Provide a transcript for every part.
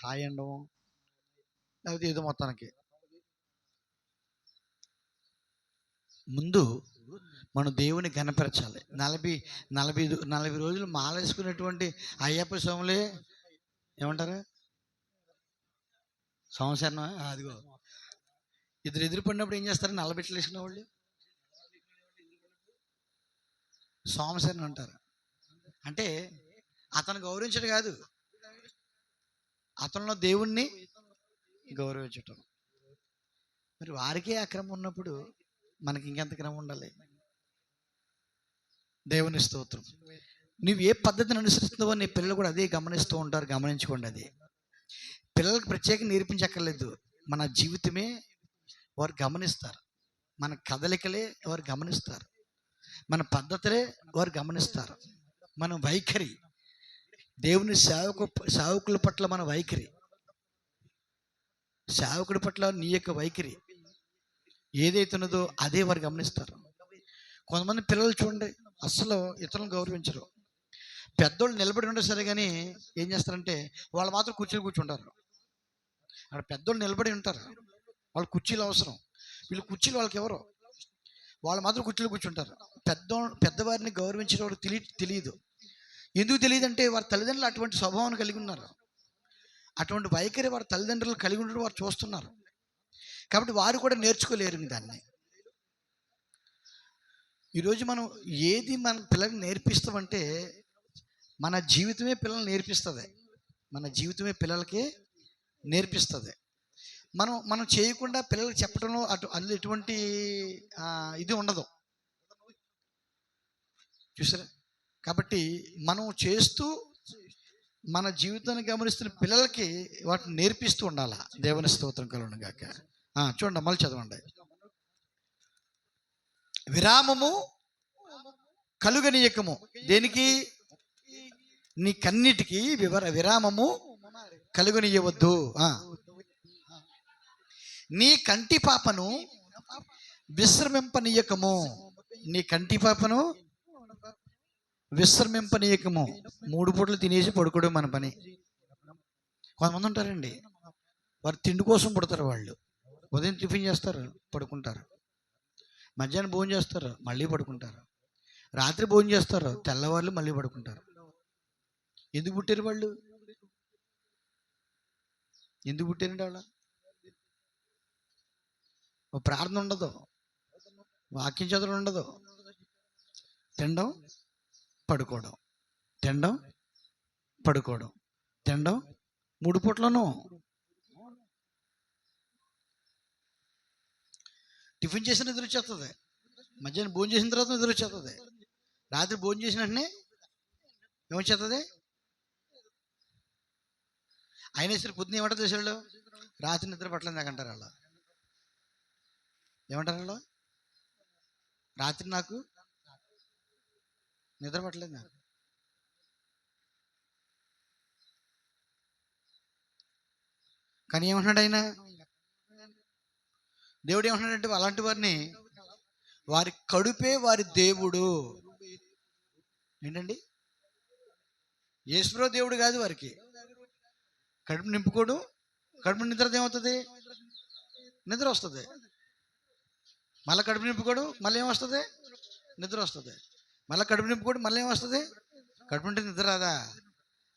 Hi అండము, లేకపోతే ఏదో మొత్తానికి ముందు మనం దేవుని గణపరచాలి. 40 రోజులు మాలేసుకున్నటువంటి అయ్యప్ప స్వాములే ఏమంటారు, సంవత్సరం అదిగో ఇద్దరు ఎదురుపడినప్పుడు ఏం చేస్తారు, నల్లబెట్టలు వేసుకునే వాళ్ళు సోమశరణ్ అంటారు. అంటే అతను గౌరవించడం కాదు, అతనిలో దేవుణ్ణి గౌరవించటం. మరి వారికే ఆ క్రమం ఉన్నప్పుడు మనకి ఇంకెంత క్రమం ఉండాలి? దేవుని స్తోత్రం. నువ్వు ఏ పద్ధతిని అనుసరిస్తున్నావో నీ పిల్లలు కూడా అదే గమనిస్తూ ఉంటారు. గమనించుకోండి. అది పిల్లలకు ప్రత్యేకంగా నేర్పించక్కర్లేదు. మన జీవితమే వారు గమనిస్తారు, మన కదలికలే వారు గమనిస్తారు, మన పద్ధతులే వారు గమనిస్తారు, మన వైఖరి, దేవుని సేవకుల పట్ల మన వైఖరి, సేవకుడి పట్ల నీ యొక్క వైఖరి ఏదైతే ఉన్నదో అదే వారు గమనిస్తారు. కొంతమంది పిల్లలు చూడండి, అస్సలు ఇతరులను గౌరవించరు. పెద్దోళ్ళు నిలబడి ఉండే సరే కానీ ఏం చేస్తారంటే వాళ్ళు మాత్రం కూర్చొని కూర్చుంటారు. అక్కడ పెద్దోళ్ళు నిలబడి ఉంటారు, వాళ్ళు కుర్చీలు అవసరం, వీళ్ళు కుర్చీలు వాళ్ళకి ఎవరు, వాళ్ళు మాత్రం కుర్చీలు కూర్చుంటారు. పెద్దవారిని గౌరవించడం వారు తెలియదు. ఎందుకు తెలియదు అంటే వారి తల్లిదండ్రులు అటువంటి స్వభావాన్ని కలిగి ఉన్నారు, అటువంటి వైఖరి వారి తల్లిదండ్రులు కలిగి ఉండడం వారు చూస్తున్నారు. కాబట్టి వారు కూడా నేర్చుకోలేరు దాన్ని. ఈరోజు మనం ఏది మన పిల్లలకు నేర్పిస్తామంటే మన జీవితమే పిల్లల్ని నేర్పిస్తుంది, మన జీవితమే పిల్లలకి నేర్పిస్తుంది. మనం చేయకుండా పిల్లలకు చెప్పడంలో అందులో ఎటువంటి ఇది ఉండదు, చూసారా? కాబట్టి మనం చేస్తూ మన జీవితాన్ని గమనిస్తున్న పిల్లలకి వాటిని నేర్పిస్తూ ఉండాలి. దేవుని స్తోత్రం కలుగును గాక. చూడండి, మళ్ళీ చదవండి. విరామము కలుగనీయకము. దేనికి? నీ కన్నిటికి విరామము కలుగనీయవద్దు. నీ కంటి పాపను విశ్రమింపనీయకము. నీ కంటి పాపను విశ్రమింపనీయకము. 3 పూటలు తినేసి పడుకోవడం మన పని. కొంతమంది ఉంటారండి, వారు తిండి కోసం పుడతారు. వాళ్ళు ఉదయం టిఫిన్ చేస్తారు, పడుకుంటారు. మధ్యాహ్నం భోజనం చేస్తారు, మళ్ళీ పడుకుంటారు. రాత్రి భోజనం చేస్తారు, తెల్లవాళ్ళు మళ్ళీ పడుకుంటారు. ఎందుకు పుట్టారు వాళ్ళు? ఎందుకు పుట్టారండి వాళ్ళ? ప్రార్థన ఉండదు, వాక్యం చదవడం ఉండదు, తినడం పడుకోవడం, తినడం పడుకోవడం, తినడం 3 పూట్లను. టిఫిన్ చేసిన నిద్ర వచ్చేస్తుంది, మధ్యాహ్నం భోజనం చేసిన తర్వాత నిద్ర వచ్చేస్తుంది, రాత్రి భోజనం చేసిన వెంటనే ఏమొచ్చేస్తుంది? అయినా సరే పొద్దున్న ఏమంటారు చేసేవాళ్ళు? రాత్రి నిద్ర పట్టలేదు నాకు అంటారు. వాళ్ళు ఏమంటారు? వాళ్ళు రాత్రి నాకు నిద్ర పట్టలేదు నాకు. కానీ ఏమంటున్నాడు ఆయన? దేవుడు ఏమంటున్నాడంటే అలాంటి వారిని, వారి కడుపే వారి దేవుడు. ఏంటండి? యేసుప్రభువు దేవుడు కాదు వారికి. కడుపు నింపుకోడు, కడుపు నిద్ర ఏమవుతుంది? నిద్ర వస్తుంది. మళ్ళీ కడుపు నింపుకోడు, మళ్ళీ ఏమొస్తుంది? నిద్ర వస్తుంది. మళ్ళీ కడుపు నింపుకోడు, మళ్ళీ ఏమొస్తుంది? కడుపు నింటే నిద్ర రాదా?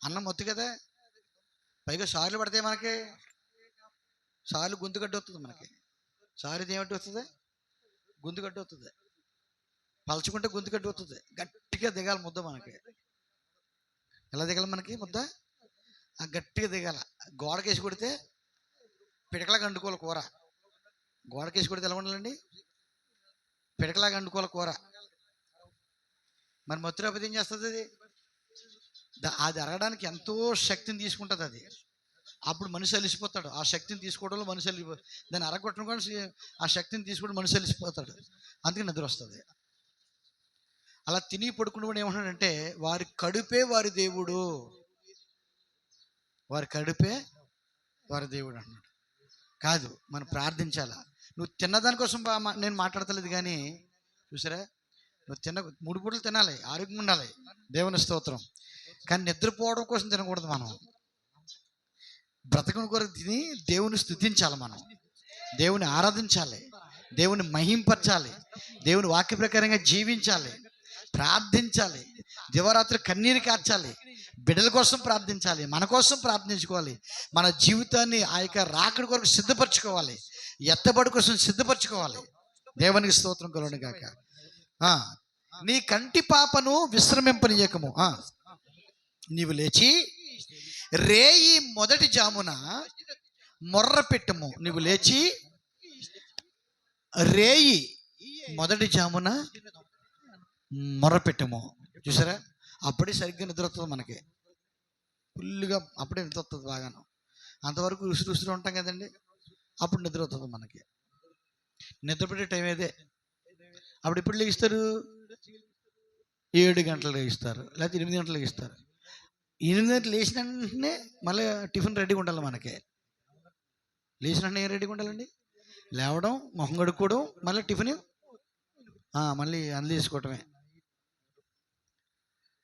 అన్నం మొత్తం కదా. పైగా సార్లు పడతాయి మనకి, సార్లు గొంతు గడ్డి వస్తుంది మనకి. సారీ ఏమంటే వస్తుంది? గొంతు గడ్డి వస్తుంది. పలుచుకుంటే గొంతు గడ్డి వస్తుంది. గట్టిగా దిగాలి ముద్ద మనకి. ఎలా దిగాలి మనకి ముద్ద? గట్టిగా దిగాల. గోడకేసి కొడితే పిడకలాగా అండుకోవాలి కూర. గోడకేసి కొడితే ఎలా ఉండాలండి? పిడకలాగా అండుకోవాలి కూర. మరి మత్తురాపతి ఏం చేస్తుంది? అది అరగడానికి ఎంతో శక్తిని తీసుకుంటుంది. అది అప్పుడు మనిషి అలిసిపోతాడు. ఆ శక్తిని తీసుకోవడంలో మనిషి దాన్ని అరగొట్టడం కూడా ఆ శక్తిని తీసుకోవడం మనిషి అలిసిపోతాడు. అందుకే నిద్ర వస్తుంది. అలా తిని పడుకున్నవాడు ఏమంటాడంటే వారి కడుపే వారి దేవుడు, వారి కడుపే వారి దేవుడు అన్నాడు. కాదు, మనం ప్రార్థించాలా. నువ్వు తిన్నదానికోసం నేను మాట్లాడతలేదు కానీ, చూసారా, నువ్వు 3 పూటలు తినాలి, ఆరోగ్యంగా ఉండాలి, దేవుని స్తోత్రం. కానీ నిద్రపోవడం కోసం తినకూడదు. మనం బ్రతకని కొరకు తిని దేవుని స్తుతించాలి, మనం దేవుని ఆరాధించాలి, దేవుని మహింపరచాలి, దేవుని వాక్య ప్రకారంగా జీవించాలి, ప్రార్థించాలి, దివరాత్రి కన్నీరు కార్చాలి, బిడ్డల కోసం ప్రార్థించాలి, మన కోసం ప్రార్థించుకోవాలి, మన జీవితాన్ని ఆ యొక్క రాకడి కొరకు సిద్ధపరచుకోవాలి, ఎత్తబడి కోసం సిద్ధపరచుకోవాలి. దేవునికి స్తోత్రం కలుగును గాక. నీ కంటి పాపను విశ్రమింపనీయకము, నీవు లేచి రేయి మొదటి జామున మొర్ర పెట్టుము. నువ్వు లేచి రేయి మొదటి జామున మొర్ర పెట్టుము. చూసారా, అప్పుడే సరిగ్గా నిద్ర వస్తుంది మనకి, ఫుల్గా అప్పుడే నిద్ర వస్తుంది బాగాను. అంతవరకు ఉసురు ఉంటాం కదండి, అప్పుడు నిద్ర వస్తుంది మనకి. నిద్ర పెట్టే టైం ఏదే. అప్పుడు ఎప్పుడు లేస్తారు? 7 గంటలు లేస్తారు, లేకపోతే 8 గంటలు లేస్తారు. 8 గంటలు లేచిన వెంటనే మళ్ళీ టిఫిన్ రెడీగా ఉండాలి మనకి. లేచిన వెంటనే ఏం రెడీగా ఉండాలండి? లేవడం, మొహం కడుక్కోవడం, మళ్ళీ టిఫిన్, మళ్ళీ చేసుకోవటమే.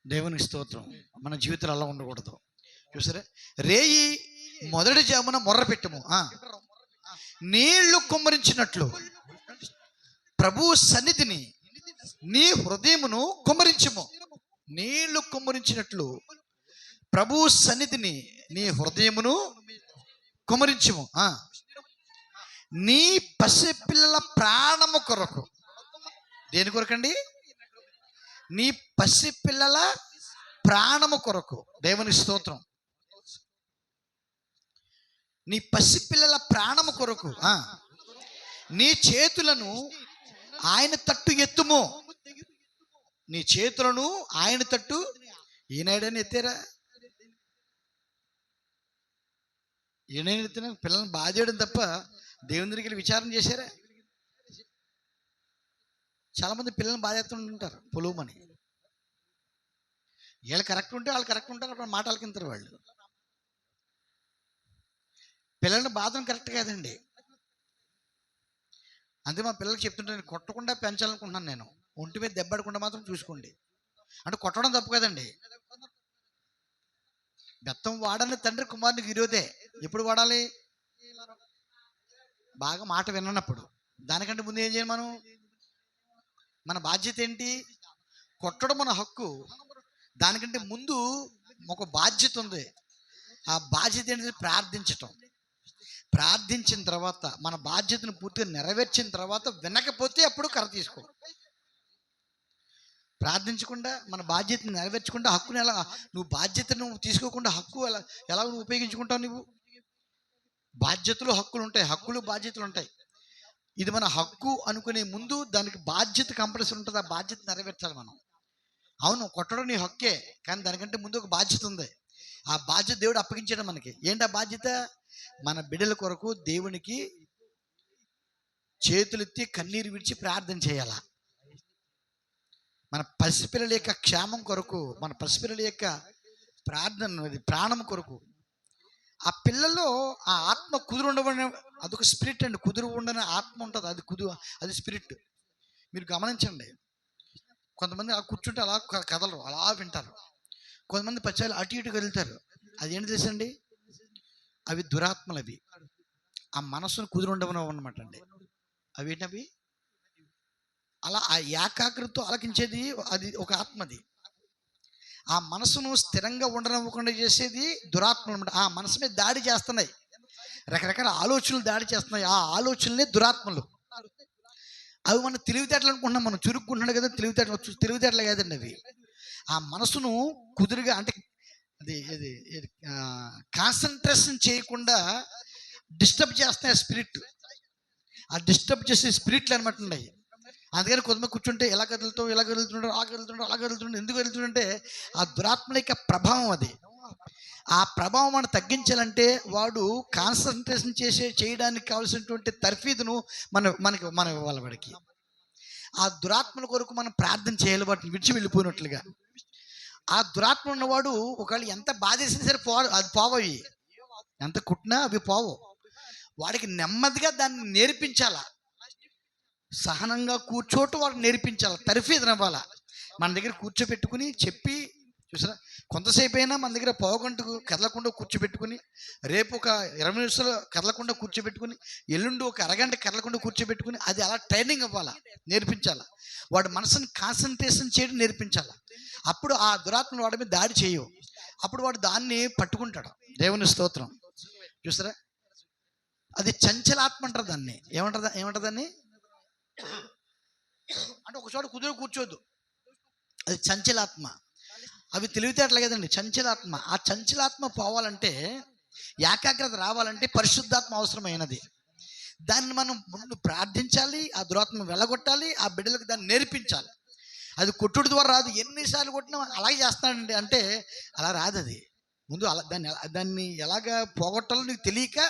దేవునికి స్తోత్రం. మన జీవితాలు అలా ఉండకూడదు. చూసారా, రేయి మొదటి జామున మొర్ర పెట్టుము, నీళ్లు కుమ్మరించినట్లు ప్రభు సన్నిధిని నీ హృదయమును కుమ్మరించుము. నీళ్లు కుమ్మరించినట్లు ప్రభు సన్నిధిని నీ హృదయమును కుమ్మరించుము. నీ పసిపిల్లల ప్రాణము కొరకు. దేని కొరకండి? నీ పసిపిల్లల ప్రాణము కొరకు. దేవుని స్తోత్రం. నీ పసిపిల్లల ప్రాణము కొరకు నీ చేతులను ఆయన తట్టు ఎత్తుము. నీ చేతులను ఆయన తట్టు. ఈనాడని ఎత్తారా? ఈనాడు ఎత్తిన పిల్లల్ని బాధ చేయడం తప్ప దేవుని దగ్గరికి విచారణ చేశారా? చాలామంది పిల్లల్ని బాధ చేస్తుంటారు పొలుమని. వీళ్ళు కరెక్ట్ ఉంటే వాళ్ళు కరెక్ట్ ఉంటారు, అప్పుడు మాటలు కింటారు వాళ్ళు. పిల్లల్ని బాధం కరెక్ట్ కాదండి. అంతే మా పిల్లలకి చెప్తుంటే, నేను కొట్టకుండా పెంచాలనుకుంటున్నాను, నేను ఒంటి మీద దెబ్బడకుండా మాత్రం చూసుకోండి అంటే. కొట్టడం తప్పు కదండి. బెత్తం వాడని తండ్రి కుమారునికి విరోధే. ఎప్పుడు వాడాలి? బాగా మాట విన్నప్పుడు. దానికంటే ముందు ఏం చేయాలి మనం? మన బాధ్యత ఏంటి? కొట్టడం మన హక్కు. దానికంటే ముందు ఒక బాధ్యత ఉంది. ఆ బాధ్యత ఏంటి? ప్రార్థించటం. ప్రార్థించిన తర్వాత, మన బాధ్యతను పూర్తిగా నెరవేర్చిన తర్వాత వినకపోతే అప్పుడు కర్ర తీసుకో. ప్రార్థించకుండా, మన బాధ్యతను నెరవేర్చకుండా హక్కును ఎలా, నువ్వు బాధ్యతను తీసుకోకుండా హక్కు ఎలా నువ్వు ఉపయోగించుకుంటావు? నువ్వు బాధ్యతలు హక్కులు ఉంటాయి, హక్కులు బాధ్యతలు ఉంటాయి. ఇది మన హక్కు అనుకునే ముందు దానికి బాధ్యత కంపల్సరీ ఉంటుంది. ఆ బాధ్యత నెరవేర్చాలి మనం. అవును, కొట్టడం నీ హక్కే, కానీ దానికంటే ముందు ఒక బాధ్యత ఉంది. ఆ బాధ్యత దేవుడు అప్పగించడం మనకి. ఏంటి ఆ బాధ్యత? మన బిడ్డల కొరకు దేవునికి చేతులెత్తి కన్నీరు విడిచి ప్రార్థన చేయాల. మన పసిపిల్లల యొక్క క్షేమం కొరకు, మన పసిపిల్లల యొక్క ప్రార్థన, ప్రాణం కొరకు. ఆ పిల్లల్లో ఆ ఆత్మ కుదురు ఉండవని, అదొక స్పిరిట్ అండి. కుదురు ఉండని ఆత్మ ఉంటుంది, అది స్పిరిట్. మీరు గమనించండి. కొంతమంది అలా కూర్చుంటే అలా కదలరు, అలా వింటారు. కొంతమంది పచ్చాలు అటు ఇటు కదులుతారు. అది ఏంటి తెలుసండి? అవి దురాత్మలు. అవి ఆ మనస్సును కుదురు ఉండవని అన్నమాట అండి. అవి ఏంటవి? అలా ఆ ఏకాగ్రతతో ఆలకించేది అది ఒక ఆత్మది. ఆ మనసును స్థిరంగా ఉండనివ్వకుండా చేసేది దురాత్మలు అనమాట. ఆ మనసు మీద దాడి చేస్తున్నాయి, రకరకాల ఆలోచనలు దాడి చేస్తున్నాయి. ఆ ఆలోచనలే దురాత్మలు. అవి మనం తెలివితేటలు అనుకుంటున్నాం, మనం చురుక్కుంటున్నాడు కదా తెలివితేటలు కాదండి అవి. ఆ మనసును కుదురుగా, అంటే అది కాన్సన్ట్రేషన్ చేయకుండా డిస్టర్బ్ చేస్తాయి ఆ స్పిరిట్. ఆ డిస్టర్బ్ చేసే స్పిరిట్లు అనమాట ఉన్నాయి. అందుకని కొంతమంది కూర్చుంటే ఎలా కదులుతాం, ఎలా కదులుతుంటారు, అలా కదులుతుంటారు, అలా కదులుతుంటారు. ఎందుకు కదులుతుంటే ఆ దురాత్మల యొక్క ప్రభావం అది. ఆ ప్రభావం మనం తగ్గించాలంటే వాడు కాన్సన్ట్రేషన్ చేయడానికి కావాల్సినటువంటి తర్ఫీదును మన ఇవ్వాలి వాడికి. ఆ దురాత్మల కొరకు మనం ప్రార్థన చేయాలి, వాటిని విడిచి వెళ్ళిపోయినట్లుగా. ఆ దురాత్మ ఉన్నవాడు ఒకవేళ ఎంత బాధేసినా సరే అది పోవవి, ఎంత కుట్టినా అవి పోవు. వాడికి నెమ్మదిగా దాన్ని నేర్పించాలా, సహనంగా కూర్చోటు వాడికి నేర్పించాలి, తర్ఫీదునివ్వాలా. మన దగ్గర కూర్చోబెట్టుకుని చెప్పి చూసారా, కొంతసేపు అయినా మన దగ్గర పావుగంటకు కదలకుండా కూర్చోబెట్టుకుని, రేపు ఒక 20 నిమిషాలు కదలకుండా కూర్చోబెట్టుకుని, ఎల్లుండి ఒక అరగంట కదలకుండా కూర్చోబెట్టుకుని, అది అలా ట్రైనింగ్ ఇవ్వాలా, నేర్పించాలా. వాడి మనసుని కాన్సన్ట్రేషన్ చేయడం నేర్పించాలా. అప్పుడు ఆ దురాత్మలు వాడి మీద దాడి చేయవు. అప్పుడు వాడు దాన్ని పట్టుకుంటాడు. దేవుని స్తోత్రం. చూసారా, అది చంచలాత్మ అంటారు దాన్ని. ఏమంటారు దాన్ని అంటే ఒక చోట కుదురు కూర్చోద్దు, అది చంచలాత్మ. అవి తెలివితేటలు కదండి, చంచలాత్మ. ఆ చంచలాత్మ పోవాలంటే, ఏకాగ్రత రావాలంటే పరిశుద్ధాత్మ అవసరమైనది. దాన్ని మనం ముందు ప్రార్థించాలి, ఆ దురాత్మ వెళ్ళగొట్టాలి, ఆ బిడ్డలకు దాన్ని నేర్పించాలి. అది కొట్టుడు ద్వారా రాదు. ఎన్నిసార్లు కొట్టినా అలాగే చేస్తాడండి అంటే అలా రాదు. అది ముందు అలా దాన్ని ఎలాగ పోగొట్టాలో నీకు తెలియక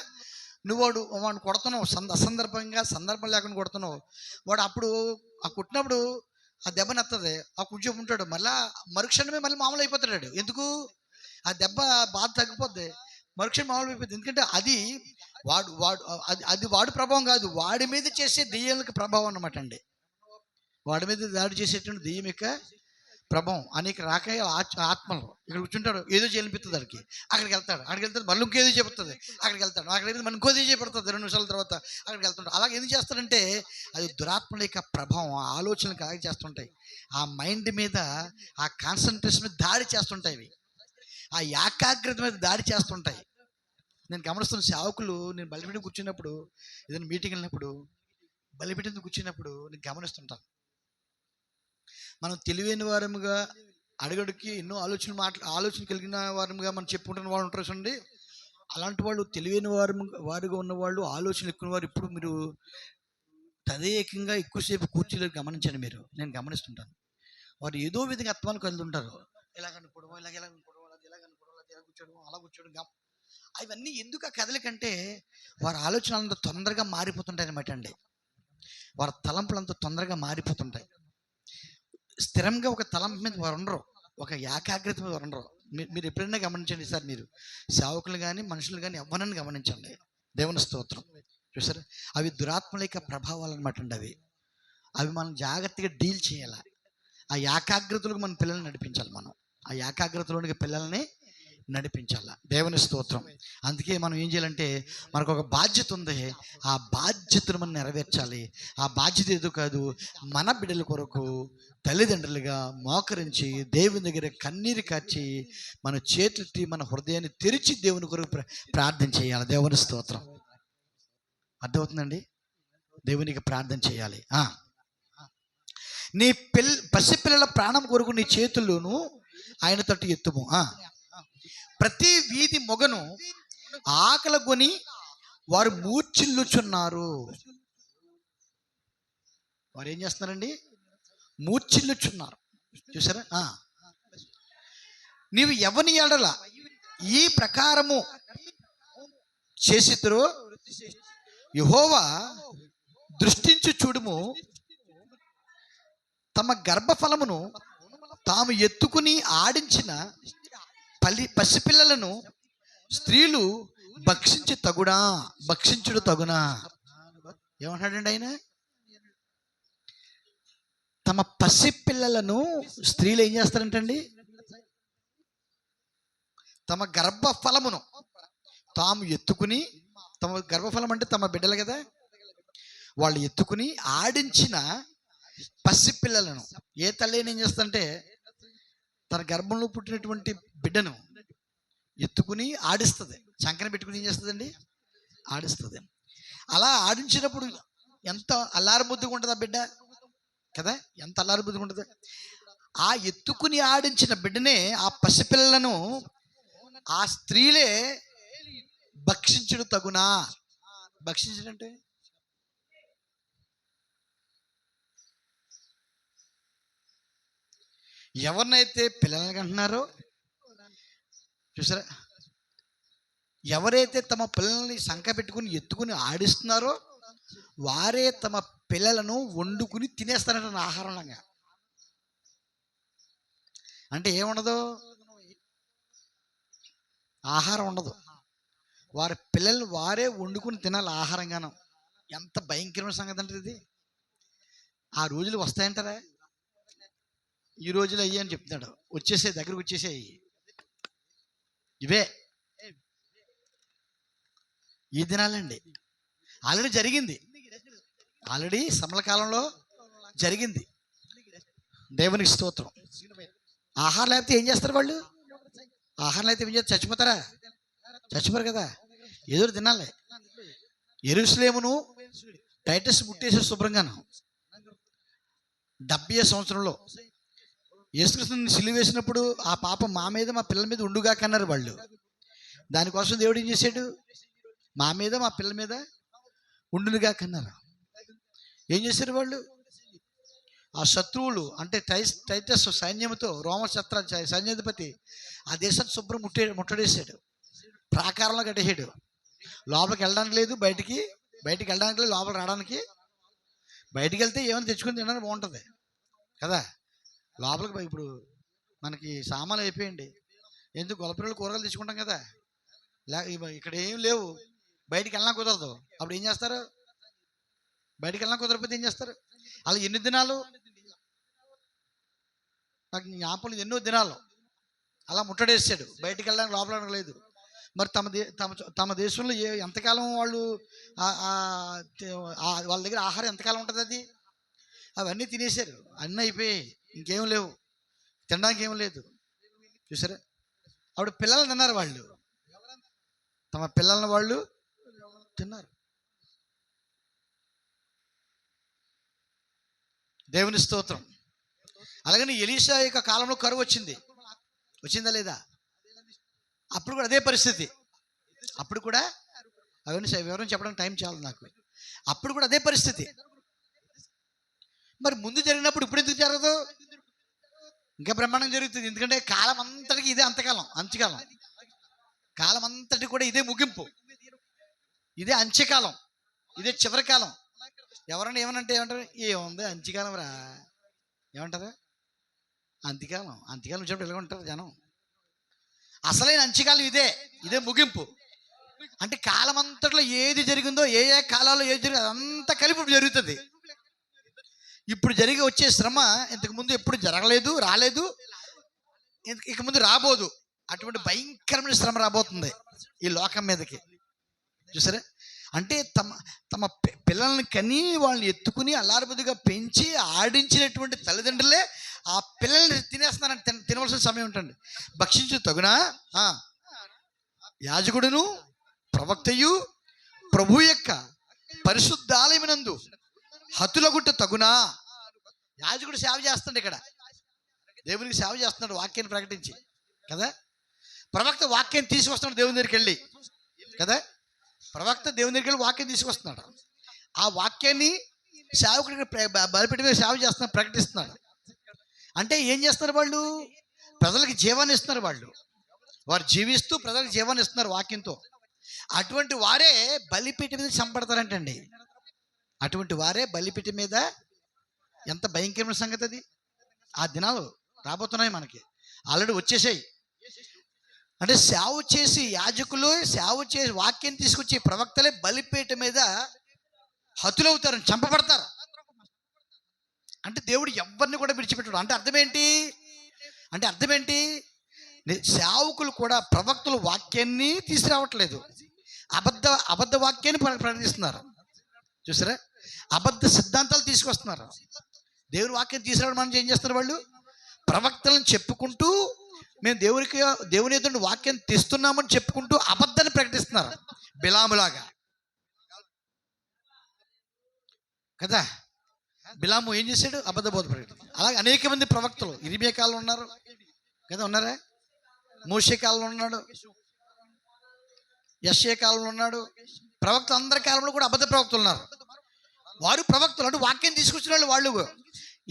నువ్వు వాడిని కొడుతున్నావు, అసందర్భంగా, సందర్భం లేకుండా కొడుతున్నావు. వాడు అప్పుడు ఆ కొట్టినప్పుడు ఆ దెబ్బ నెత్తది, ఆ కొంచెం ఉంటాడు, మళ్ళీ మరుక్షణమే మళ్ళీ మామూలు అయిపోతాడు. ఎందుకు? ఆ దెబ్బ బాధ తగ్గిపోద్ది, మరుక్షణం మామూలు అయిపోద్ది. ఎందుకంటే అది వాడు వాడు అది వాడి ప్రభావం కాదు, వాడి మీద చేసే దెయ్యాలకు ప్రభావం అన్నమాట అండి. వాడి మీద దాడి చేసేటువంటి దెయ్యం యొక్క ప్రభావం. అనేక రకాల ఆత్మలు ఇక్కడ కూర్చుంటాడు, ఏదో చేలిపిస్తుంది వాడికి, అక్కడికి వెళ్తాడు, మళ్ళీ ఇంకేదో చెబుతుంది, అక్కడికి వెళ్తాడు, అక్కడికి మన ఇంకోదో చేపడుతుంది, 2 నిమిషాల తర్వాత అక్కడికి వెళ్తుంటాడు. అలాగే ఎందుకు చేస్తాడంటే అది దురాత్మల యొక్క ప్రభావం, ఆలోచనలకు అలాగే చేస్తుంటాయి. ఆ మైండ్ మీద, ఆ కాన్సన్ట్రేషన్ మీద దాడి చేస్తుంటాయి. అవి ఆ ఏకాగ్రత మీద దాడి చేస్తుంటాయి. నేను గమనిస్తున్న సేవకులు, నేను బలిపీఠం కూర్చున్నప్పుడు, ఏదైనా మీటింగ్ వెళ్ళినప్పుడు, బలిపీఠం కూర్చున్నప్పుడు నేను గమనిస్తుంటాను. మనం తెలివైన వారముగా, అడుగడుకి ఎన్నో ఆలోచన కలిగిన వారముగా మనం చెప్పుకుంటున్న వాళ్ళు ఉంటారు చూడండి. అలాంటి వాళ్ళు, తెలివైన వారుగా ఉన్నవాళ్ళు, ఆలోచనలు ఎక్కువ వారు, ఇప్పుడు మీరు తదేకంగా ఎక్కువసేపు కూర్చోలేరు. గమనించండి మీరు, నేను గమనిస్తుంటాను. వారు ఏదో విధంగా ఆత్మలకు కదులుతుంటారు. ఇలాగనుకోవడం, ఇలా కూర్చోడం, అలా కూర్చోడం. అవన్నీ ఎందుకు ఆ కదలికంటే వారి ఆలోచనలు అంత తొందరగా మారిపోతుంటాయి అన్నమాట అండి. వారి తలంపులు అంత తొందరగా మారిపోతుంటాయి. స్థిరంగా ఒక తలంపు మీద వారు ఉండరు, ఒక ఏకాగ్రత మీద వారు ఉండరు. మీరు ఎప్పుడైనా గమనించండి సార్, మీరు సేవకులు కానీ మనుషులు కానీ ఎవరైనా గమనించండి. దేవుని స్తోత్రం. చూసారు, అవి దురాత్మల యొక్క ప్రభావాలు అనమాట అండి. అవి మనం జాగ్రత్తగా డీల్ చేయాలి. ఆ ఏకాగ్రతలకు మన పిల్లల్ని నడిపించాలి. మనం ఆ ఏకాగ్రతలోనికి పిల్లల్ని నడిపించాల. దేవుని స్తోత్రం. అందుకే మనం ఏం చేయాలంటే, మనకు ఒక బాధ్యత ఉంది, ఆ బాధ్యతను మనం నెరవేర్చాలి. ఆ బాధ్యత ఏదో కాదు, మన బిడ్డల కొరకు తల్లిదండ్రులుగా మోకరించి దేవుని దగ్గర కన్నీరు కార్చి మన చేతులెత్తి మన హృదయాన్ని తెరిచి దేవుని కొరకు ప్రార్థన చేయాలి. దేవుని స్తోత్రం. అర్థమవుతుందండి? దేవునికి ప్రార్థన చేయాలి. నీ పసిపిల్లల ప్రాణం కొరకు నీ చేతుల్లోను ఆయన తట్టు ఎత్తుము. ప్రతి వీధి మొగను ఆకలి వారు మూర్ఛిల్లుచున్నారు. వారు ఏం చేస్తున్నారండి? మూర్ఛిల్లుచున్నారు. చూసారా? నీవు ఎవని ఎడల ఈ ప్రకారము చేసిద్దరో యెహోవా దృష్టించి చూడుము, తమ గర్భఫలమును తాము ఎత్తుకుని ఆడించిన పసిపిల్లలను స్త్రీలు భక్షించుడు తగునా. ఏమంటాడండి ఆయన? తమ పసిపిల్లలను స్త్రీలు ఏం చేస్తారంటండి? తమ గర్భఫలమును తాము ఎత్తుకుని, తమ గర్భఫలం అంటే తమ బిడ్డలు కదా, వాళ్ళు ఎత్తుకుని ఆడించిన పసిపిల్లలను. ఏ తల్లి ఏం చేస్తుందంటే తన గర్భంలో పుట్టినటువంటి బిడ్డను ఎత్తుకుని ఆడిస్తుంది, చంకన పెట్టుకుని ఏం చేస్తుందండి? ఆడిస్తుంది. అలా ఆడించినప్పుడు ఎంత అల్లారబుద్ధిగా ఉంటుంది ఆ బిడ్డ కదా, ఎంత అల్లారబుద్ధిగా ఉంటుంది. ఆ ఎత్తుకుని ఆడించిన బిడ్డనే, ఆ పసిపిల్లలను ఆ స్త్రీలే భక్షించుడు తగునా. భక్షించడంటే ఎవరినైతే పిల్లల్ని కంటున్నారో, చూసారా, ఎవరైతే తమ పిల్లల్ని సంక పెట్టుకుని ఎత్తుకుని ఆడిస్తున్నారో వారే తమ పిల్లలను వండుకుని తినేస్తారంట ఆహారంలాగా. అంటే ఏముండదు, ఆహారం ఉండదు. వారి పిల్లలు వారే వండుకుని తినాలి ఆహారంగాను. ఎంత భయంకరమైన సంగతి అంటే ఇది. ఆ రోజులు వస్తాయంటారా? ఈ రోజులు అయ్యి అని చెప్తున్నాడు. వచ్చేసే దగ్గరకు వచ్చేసేయి. ఇవే ఈ దినాలండి. ఆల్రెడీ జరిగింది, ఆల్రెడీ శ్రమల కాలంలో జరిగింది. దేవునికి స్తోత్రం. ఆహారం లేకపోతే ఏం చేస్తారు వాళ్ళు? ఆహారం లేకపోతే ఏం చేస్తారు? చచ్చిపోతారా? చచ్చిపోరు కదా, ఏదో తినాలి. యెరూషలేమును టైటస్ ముట్టేసే శుభ్రంగాను 70 సంవత్సరంలో యేసుక్రీస్తుని సిలువ వేసినప్పుడు ఆ పాపం మా మీద మా పిల్లల మీద ఉండుగా కన్నారు వాళ్ళు. దానికోసం దేవుడు ఏం చేశాడు? మా మీద మా పిల్లల మీద ఉండునుగా కన్నారు. ఏం చేశారు వాళ్ళు? ఆ శత్రువులు అంటే టైటస్ సైన్యంతో రోమ సైన్యాధిపతి ఆ దేశాన్ని శుభ్రం ముట్టడేశాడు. ప్రాకారంలో కట్టేసాడు. లోపలికి వెళ్ళడానికి లేదు, బయటికి వెళ్ళడానికి లేదు, లోపలికి రావడానికి. బయటికి వెళ్తే ఏమైనా తెచ్చుకొని తినడానికి బాగుంటుంది కదా. లోపలికి ఇప్పుడు మనకి సామాన్లు అయిపోయింది. ఎందుకు గొల్లపిల్లలు కూరగాయలు తెచ్చుకుంటాం కదా. ఇక్కడ ఏం లేవు, బయటికి వెళ్ళినా కుదరదు. అప్పుడు ఏం చేస్తారు? బయటికి వెళ్ళినా కుదరకపోతే ఏం చేస్తారు? అలా ఎన్ని దినాలు నాకు జ్ఞాపకం, ఎన్నో దినాలు అలా ముట్టడేసాడు. బయటికి వెళ్ళడానికి లోపల లేదు. మరి తమ దేశంలో ఎంతకాలం వాళ్ళు వాళ్ళ దగ్గర ఆహారం ఎంతకాలం ఉంటుంది? అది అవన్నీ తినేశారు, అన్నీ అయిపోయాయి, ఇంకేం లేవు, తినడానికి ఏం లేదు. చూసారా? అప్పుడు పిల్లలు తిన్నారు, వాళ్ళు తమ పిల్లల్ని వాళ్ళు తిన్నారు. దేవుని స్తోత్రం. అలాగని ఎలీషా యొక్క కాలంలో కరువు వచ్చిందా లేదా? అప్పుడు కూడా అదే పరిస్థితి. అప్పుడు కూడా అవన్నీ వివరం చెప్పడానికి టైం చాలు నాకు. అప్పుడు కూడా అదే పరిస్థితి. మరి ముందు జరిగినప్పుడు ఇప్పుడు ఎందుకు జరగదు? ఇంకా బ్రహ్మాండం జరుగుతుంది. ఎందుకంటే కాలం అంతటికి ఇదే అంతకాలం, అంత్యకాలం. కాలం అంతటి కూడా ఇదే ముగింపు, ఇదే అంత్యకాలం, ఇదే చివరి కాలం. ఎవరన్నా ఏమనంటే ఏమంటారు? ఏముంది అంత్యకాలం రా, ఏమంటారు? అంత్యకాలం వచ్చినప్పుడు ఎలా ఉంటారు జనం? అసలైన అంత్యకాలం ఇదే ముగింపు. అంటే కాలం అంతట్లో ఏది జరిగిందో, ఏ కాలాల్లో ఏది జరిగిందో అదంతా కలిపి జరుగుతుంది. ఇప్పుడు జరిగి వచ్చే శ్రమ ఇంతకు ముందు ఎప్పుడు జరగలేదు, రాలేదు, ఇక ముందు రాబోదు. అటువంటి భయంకరమైన శ్రమ రాబోతుంది ఈ లోకం మీదకి. చూసారా? అంటే తమ పిల్లల్ని కని వాళ్ళని ఎత్తుకుని అల్లారబుద్ధిగా పెంచి ఆడించినటువంటి తల్లిదండ్రులే ఆ పిల్లల్ని తినేస్తున్నారని తినవలసిన సమయం ఉంటుంది. భక్షించు తగునా? యాజకుడును ప్రవక్తయు ప్రభు యొక్క పరిశుద్ధాలయమునందు హతులగుట్ట తగునా? యాజకుడు సేవ చేస్తున్నాడు, ఇక్కడ దేవునికి సేవ చేస్తున్నాడు వాక్యాన్ని ప్రకటించి కదా. ప్రవక్త వాక్యాన్ని తీసుకొస్తున్నాడు దేవుని దగ్గరికి వెళ్ళి కదా. ప్రవక్త దేవుని దగ్గరికి వెళ్ళి వాక్యం తీసుకొస్తున్నాడు. ఆ వాక్యాన్ని సేవకుడికి బలిపెట్టి మీద సేవ చేస్తున్నాడు, ప్రకటిస్తున్నాడు. అంటే ఏం చేస్తున్నారు వాళ్ళు? ప్రజలకు జీవాన్ని ఇస్తున్నారు. వారు జీవిస్తూ ప్రజలకు జీవాన్ని ఇస్తున్నారు వాక్యంతో. అటువంటి వారే బలిపీఠ మీద చంపడతారంటండి. అటువంటి వారే బలిపీఠ మీద. ఎంత భయంకరమైన సంగతి అది! ఆ దినాలు రాబోతున్నాయి, మనకి ఆల్రెడీ వచ్చేసాయి. అంటే సేవ చేసి యాజకులు సేవ చేసి వాక్యం తీసుకొచ్చి ప్రవక్తలే బలిపీఠ మీద హతులవుతారు, చంపబడతారు. అంటే దేవుడు ఎవరిని కూడా విడిచిపెట్టాడు. అంటే అర్థం ఏంటి? సేవకులు కూడా ప్రవక్తలు వాక్యాన్ని తీసుకురావట్లేదు, అబద్ధ వాక్యాన్ని ప్రకటిస్తున్నారు. చూసారా? అబద్ధ సిద్ధాంతాలు తీసుకొస్తున్నారు. దేవుని వాక్యం తీసుకురావడం మనం ఏం చేస్తున్నారు? వాళ్ళు ప్రవక్తలను చెప్పుకుంటూ మేము దేవుని ఎదుటి వాక్యం తెస్తున్నామని చెప్పుకుంటూ అబద్ధాన్ని ప్రకటిస్తున్నారు, బిలాములాగా కదా. బిలాము ఏం చేశాడు? అబద్ధ బోధ ప్రకటన. అలాగే అనేక మంది ప్రవక్తలు ఇర్మియా కాలంలో ఉన్నారు కదా, ఉన్నారా? మోషే కాలంలో ఉన్నాడు, యెషయా కాలంలో ఉన్నాడు. ప్రవక్తలు అందరి కాలంలో కూడా అబద్ధ ప్రవక్తలు ఉన్నారు. వారు ప్రవక్తలు అంటే వాక్యం తీసుకొచ్చిన వాళ్ళు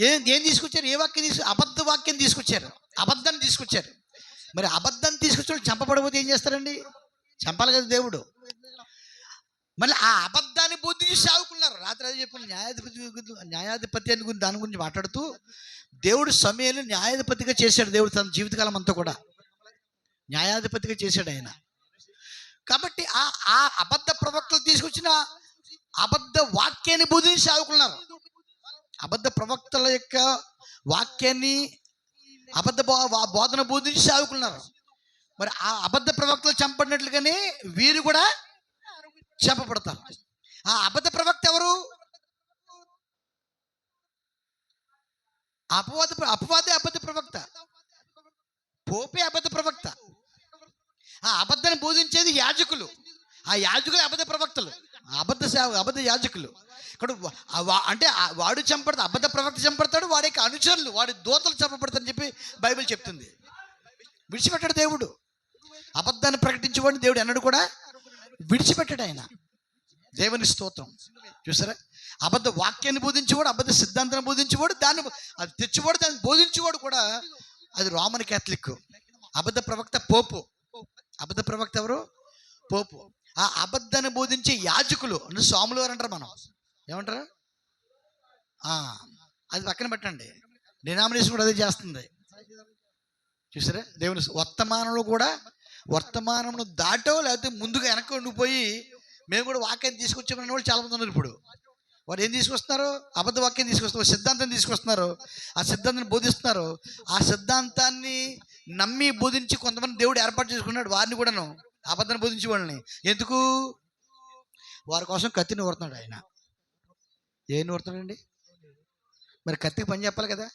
ఏం తీసుకొచ్చారు? ఏ వాక్యం అబద్ధ వాక్యం తీసుకొచ్చారు, అబద్ధాన్ని తీసుకొచ్చారు. మరి అబద్ధాన్ని తీసుకొచ్చిన చంపబడబోతే ఏం చేస్తారండి? చంపాలి కదా దేవుడు. మళ్ళీ ఆ అబద్ధాన్ని బోధించి సాగుకున్నారు. రాత్రి అది చెప్పిన న్యాయాధిపతి అని దాని గురించి మాట్లాడుతూ దేవుడు సమయాన్ని న్యాయాధిపతిగా చేశాడు. దేవుడు తన జీవితకాలం అంతా కూడా న్యాయాధిపతిగా చేశాడు ఆయన. కాబట్టి ఆ అబద్ధ ప్రవక్తలు తీసుకొచ్చిన అబద్ధ వాక్యాన్ని బోధించి సాగుకున్నారు. అబద్ధ ప్రవక్తల యొక్క వాక్యాన్ని బోధన బోధించి సాగుకున్నారు. మరి ఆ అబద్ధ ప్రవక్తలు చంపడినట్లుగానే వీరు కూడా చంపబడతారు. ఆ అబద్ధ ప్రవక్త ఎవరు? అపవాదే అబద్ధ ప్రవక్త, పోపే అబద్ధ ప్రవక్త. ఆ అబద్ధాన్ని బోధించేది యాజకులు. ఆ యాజకులు అబద్ధ ప్రవక్తలు, అబద్ధ యాజకులు. ఇక్కడ అంటే వాడు చంపడతాడు, అబద్ధ ప్రవక్త చంపడతాడు, వాడి యొక్క అనుచరులు, వాడి దూతలు చంపబడతారని చెప్పి బైబిల్ చెప్తుంది. విడిచిపెట్టాడు దేవుడు. అబద్ధాన్ని ప్రకటించేవాడిని దేవుడు అన్నాడు కూడా విడిచిపెట్టాడు ఆయన. దేవుని స్తోత్రం. చూసారా, అబద్ధ వాక్యాన్ని బోధించేవాడు, అబద్ధ సిద్ధాంతాన్ని బోధించేవాడు, దాన్ని అది తెచ్చేవాడు, దాన్ని బోధించేవాడు కూడా అది రోమన్ క్యాథలిక్. అబద్ధ ప్రవక్త పోపు. అబద్ధ ప్రవక్త ఎవరు? పోపు. ఆ అబద్ధాన్ని బోధించే యాజకులు అంటే స్వాములు వారు అంటారు. మనం ఏమంటారు? అది పక్కన పెట్టండి, డినామినేషన్ కూడా అదే చేస్తుంది. చూసారా, దేవుని వర్తమానంలో దాటో లేకపోతే ముందుగా వెనక్కి ఉండిపోయి మేము కూడా వాక్యాన్ని తీసుకొచ్చామన్న వాళ్ళు చాలా మంది ఉన్నారు. ఇప్పుడు వారు ఏం తీసుకొస్తున్నారు? అబద్ధ వాక్యం తీసుకొస్తున్నారు, సిద్ధాంతం తీసుకొస్తున్నారు, ఆ సిద్ధాంతాన్ని బోధిస్తున్నారు. ఆ సిద్ధాంతాన్ని నమ్మి బోధించి కొంతమంది దేవుడు ఏర్పాటు చేసుకున్నాడు, వారిని కూడాను అబద్ధాన్ని బోధించే వాళ్ళని. ఎందుకు? వారి కోసం కత్తిని ఊరుతున్నాడు ఆయన. ఏం ఊరుతాడండి? మరి కత్తికి పని చెప్పాలి కదా.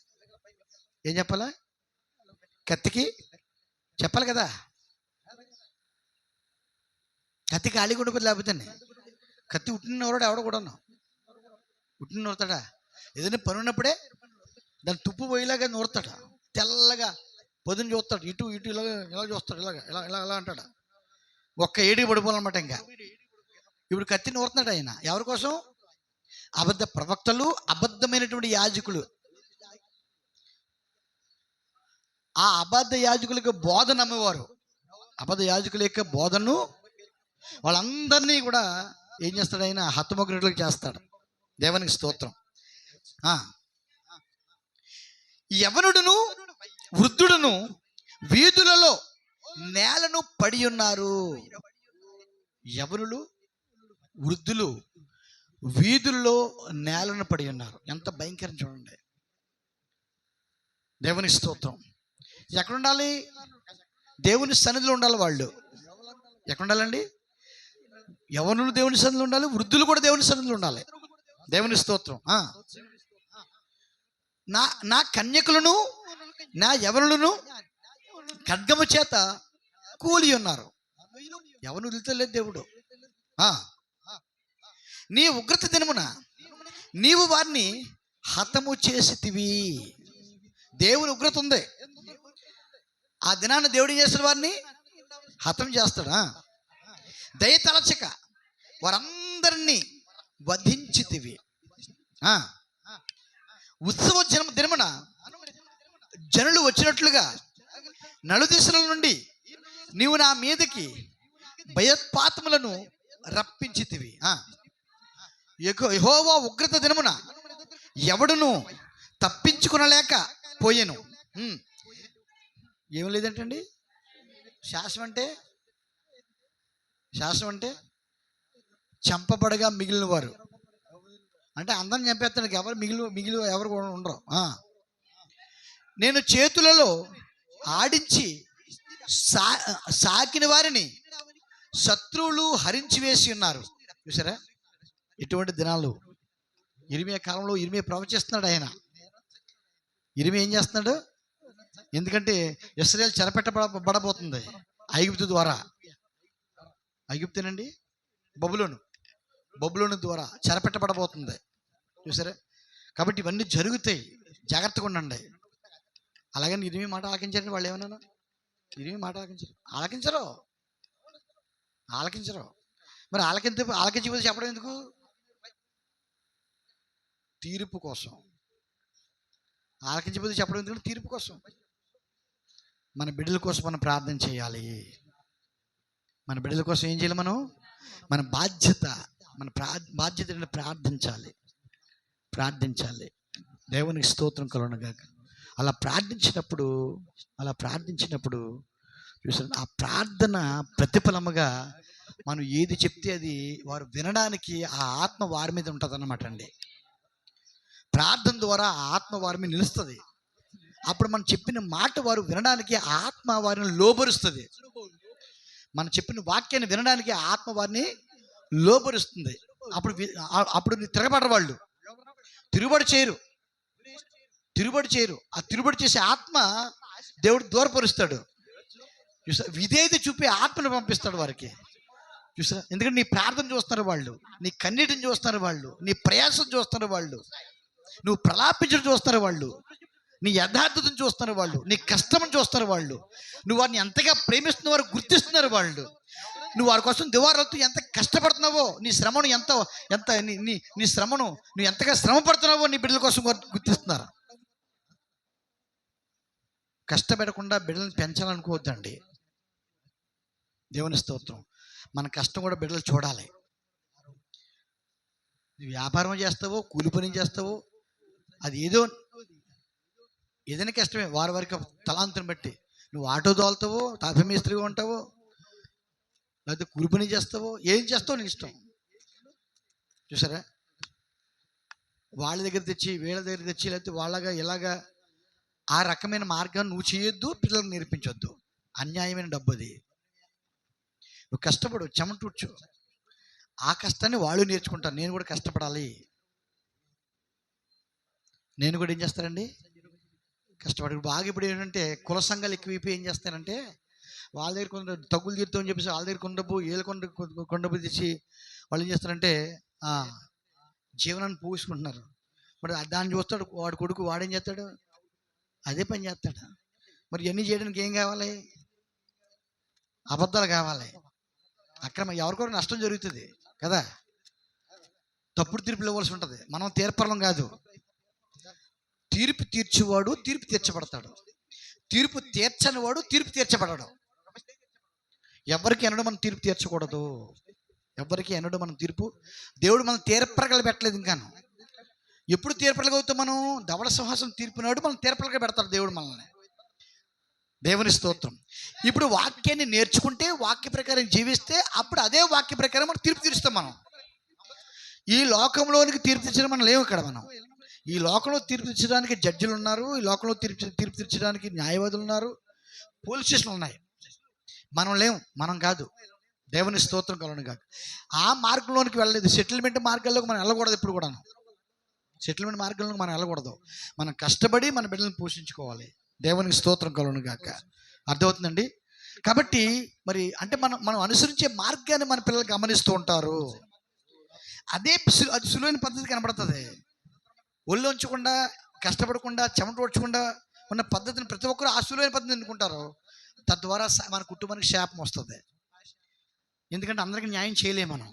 ఏం చెప్పాలా? కత్తికి చెప్పాలి కదా. కత్తి ఖాళీ కూడా లేకపోతే కత్తి ఉట్టినవాడు ఎవడో కూడా ఉట్టిన నూరుతాడా? ఏదైనా పని ఉన్నప్పుడే దాన్ని తుప్పు పోయేలాగా నూరుతాడా? తెల్లగా పొద్దున చూస్తాడు, ఇటు ఇటు ఇలా చూస్తాడు, ఇలా అంటాడు. ఒక్క ఏడికి పడిపోవాలన్నమాట. ఇంకా ఇప్పుడు కత్తి నూరుతున్నాడు ఆయన. ఎవరి కోసం? అబద్ధ ప్రవక్తలు, అబద్ధమైనటువంటి యాజకులు. ఆ అబద్ధ యాజకులకి బోధన నమ్మేవారు. అబద్ధ యాజకుల యొక్క బోధను వాళ్ళందరినీ కూడా ఏం చేస్తాడు ఆయన? హతమొగ్గునట్లుగా చేస్తాడు. దేవునికి స్తోత్రం. యవనుడును వృద్ధుడును వీధులలో నేలను పడి ఉన్నారు. యవనులు వృద్ధులు వీధుల్లో నేలను పడి ఉన్నారు. ఎంత భయంకరం చూడండి. దేవుని స్తోత్రం. ఎక్కడ ఉండాలి? దేవుని సన్నిధిలో ఉండాలి. వాళ్ళు ఎక్కడ ఉండాలండి? యవనులు దేవుని సన్నిధిలో ఉండాలి, వృద్ధులు కూడా దేవుని సన్నిధిలో ఉండాలి. దేవుని స్తోత్రం. నా కన్యకులను నా యవనులను ఖడ్గము చేత కూలి ఉన్నారు. ఎవరు వదులుతలేదు దేవుడు. నీ ఉగ్రత దినమున నీవు వారిని హతము చేసితివి. దేవుని ఉగ్రత ఉంది. ఆ దినాన్ని దేవుడు ఏం చేస్తాడు? వారిని హతం చేస్తాడా? దయ తలచక వారందరినీ వధించితివి. ఉత్సవ దినమున జనులు వచ్చినట్లుగా నలుదిశల నుండి నీవు నా మీదకి భయోత్పాతములను రప్పించితివి. యెహోవా ఉగ్రత దినమున ఎవడును తప్పించుకునలేక పోయెను. ఏం లేదంటండి. శాసనం అంటే చంపబడగా మిగిలిన వారు అంటే అందరిని చంపేస్తానికి ఎవరు మిగిలి ఎవరు కూడా ఉండరు. నేను చేతులలో ఆడించి సాకిన వారిని శత్రువులు హరించి వేసి ఉన్నారు. చూసారా, ఇటువంటి దినాలు ఇరిమియా కాలంలో ఇరిమియా ప్రవచిస్తున్నాడు. ఆయన ఇరిమియా ఏం చేస్తున్నాడు? ఎందుకంటే ఇశ్రాయేలు చెరపెట్టబడబోతుంది ఐగుప్తు ద్వారా. ఐగుప్తేనండి, బబులోను ద్వారా చెరపెట్టబడబోతుంది. చూసారా, కాబట్టి ఇవన్నీ జరుగుతాయి, జాగ్రత్తగా ఉండండి. అలాగని ఇరిమి మాట ఆలకించారండి వాళ్ళు. ఏమన్నా ఇరిమి మాట ఆలకించరు. మరి ఆలకించకపోతే చెప్పడం ఎందుకు? తీర్పు కోసం. ఆలకించకపోతే చెప్పడం ఎందుకంటే తీర్పు కోసం. మన బిడ్డల కోసం మనం ప్రార్థన చేయాలి. మన బిడ్డల కోసం ఏం చేయాలి? మన బాధ్యత ప్రార్థించాలి. దేవునికి స్తోత్రం కలుగునుగాక. అలా ప్రార్థించినప్పుడు చూసారు, ఆ ప్రార్థన ప్రతిఫలముగా మనం ఏది చెప్తే అది వారు వినడానికి ఆ ఆత్మ వారి మీద ఉంటుంది అన్నమాట అండి. ప్రార్థన ద్వారా ఆ ఆత్మ వారి మీద నిలుస్తుంది. అప్పుడు మనం చెప్పిన మాట వారు వినడానికి ఆత్మ వారిని లోబరుస్తుంది. మనం చెప్పిన వాక్యాన్ని వినడానికి ఆత్మ వారిని లోబరుస్తుంది. అప్పుడు తిరగబడరు, వాళ్ళు తిరుగుబడి చేయరు. ఆ తిరుగుబడి చేసే ఆత్మ దేవుడు దూరపరుస్తాడు. చూసా, విధేయత చూపి ఆత్మను పంపిస్తాడు వారికి. చూసా, ఎందుకంటే నీ ప్రార్థన చూస్తున్నారు వాళ్ళు, నీ కన్నీటిని చూస్తున్నారు వాళ్ళు, నీ ప్రయాసం చూస్తున్నారు వాళ్ళు, నువ్వు ప్రలాపించడం చూస్తున్నారు వాళ్ళు, నీ యథార్థతను చూస్తున్నారు వాళ్ళు, నీ కష్టం చూస్తున్నారు వాళ్ళు, నువ్వు వారిని ఎంతగా ప్రేమిస్తున్న వారు గుర్తిస్తున్నారు వాళ్ళు. నువ్వు వారి కోసం దివారాలతో ఎంత కష్టపడుతున్నావో, నీ శ్రమను ఎంత నీ శ్రమను నువ్వు ఎంతగా శ్రమ పడుతున్నావో నీ బిడ్డల కోసం గుర్తిస్తున్నారు. కష్టపెట్టకుండా బిడ్డలను పెంచాలనుకోవద్దండి. దేవుని స్తోత్రం. మన కష్టం కూడా బిడ్డలు చూడాలి. నువ్వు వ్యాపారం చేస్తావో, కూలి పని చేస్తావో, అది ఏదైనా కష్టమే. వారికి తలాంతుని బట్టి నువ్వు ఆటో తోలుతావో, తాపీ మేస్త్రిగా ఉంటావో, లేకపోతే కూలి పని చేస్తావో, ఏం చేస్తావో నీ ఇష్టం. చూసారా, వాళ్ళ దగ్గర తెచ్చి వీళ్ళ దగ్గర తెచ్చి, లేకపోతే వాళ్ళగా ఇలాగా ఆ రకమైన మార్గాన్ని నువ్వు చేయొద్దు, పిల్లలకు నేర్పించొద్దు. అన్యాయమైన డబ్బు అది. నువ్వు కష్టపడు, చెమటూడ్చు, ఆ కష్టాన్ని వాళ్ళు నేర్చుకుంటారు. నేను కూడా కష్టపడాలి. నేను కూడా ఏం చేస్తానండి, కష్టపడి. బాగా ఇప్పుడు ఏంటంటే కుల సంఘాలు ఎక్కువైపోయి ఏం చేస్తారంటే, వాళ్ళ దగ్గర కొంత తగ్గులు తీరుతామని చెప్పేసి వాళ్ళ దగ్గర కొండబ్బు ఏళ్ళు కొండబ్బు తెచ్చి వాళ్ళు ఏం చేస్తారంటే జీవనాన్ని పూసుకుంటున్నారు. మరి దాన్ని చూస్తాడు వాడు కొడుకు, వాడేం చేస్తాడు, అదే పని చేస్తాడు. మరి ఇవన్నీ చేయడానికి ఏం కావాలి, అబద్ధాలు కావాలి. ఎవరికొరకు నష్టం జరుగుతుంది కదా, తప్పుడు తీర్పులు ఇవ్వాల్సి ఉంటుంది. మనం తీర్పరం కాదు. తీర్పు తీర్చేవాడు తీర్పు తీర్చబడతాడు, తీర్పు తీర్చని వాడు తీర్పు తీర్చబడడు. ఎవరికి ఎన్నడూ మనం తీర్పు తీర్చకూడదు. ఎవరికి ఎన్నడూ మనం తీర్పు, దేవుడు మనం తీర్పరగలు పెట్టలేదు. ఇంకాను ఎప్పుడు తీర్పరగలుగుతాం మనం, ధవళ సింహాసనం తీర్పునాడు మనం తీర్పరగా పెడతాడు దేవుడు మనల్ని. దేవుని స్తోత్రం. ఇప్పుడు వాక్యాన్ని నేర్చుకుంటే, వాక్య ప్రకారం జీవిస్తే, అప్పుడు అదే వాక్య ప్రకారం మనం తీర్పు తీరుస్తాం. మనం ఈ లోకంలోనికి తీర్పు తీర్చడం మనం లేవు. ఇక్కడ మనం ఈ లోకంలో తీర్పు తీర్చడానికి జడ్జిలు ఉన్నారు, ఈ లోకంలో తీర్పు తీర్చడానికి న్యాయవాదులు ఉన్నారు, పోలీస్ స్టేషన్లు ఉన్నాయి. మనం లేవు, మనం కాదు. దేవుని స్తోత్రం కలుగును గాక. ఆ మార్గంలోనికి వెళ్ళలేదు. సెటిల్మెంట్ మార్గాల్లోకి మనం వెళ్ళకూడదు. ఎప్పుడు కూడా సెటిల్మెంట్ మార్గంలోకి మనం వెళ్ళకూడదు. మనం కష్టపడి మన బిడ్డలను పోషించుకోవాలి. దేవునికి స్తోత్రం కలుగును గాక. అర్థమవుతుందండి. కాబట్టి మరి అంటే మనం అనుసరించే మార్గాన్ని మన పిల్లలు గమనిస్తూ ఉంటారు. అది సులువైన పద్ధతి కనబడుతుంది. ఒళ్ళు ఉంచకుండా, కష్టపడకుండా, చెమట ఓడ్చకుండా ఉన్న పద్ధతిని ప్రతి ఒక్కరు ఆ సులువైన పద్ధతిని ఎన్నుకుంటారు. తద్వారా మన కుటుంబానికి శాపం వస్తుంది. ఎందుకంటే అందరికీ న్యాయం చేయలేము మనం.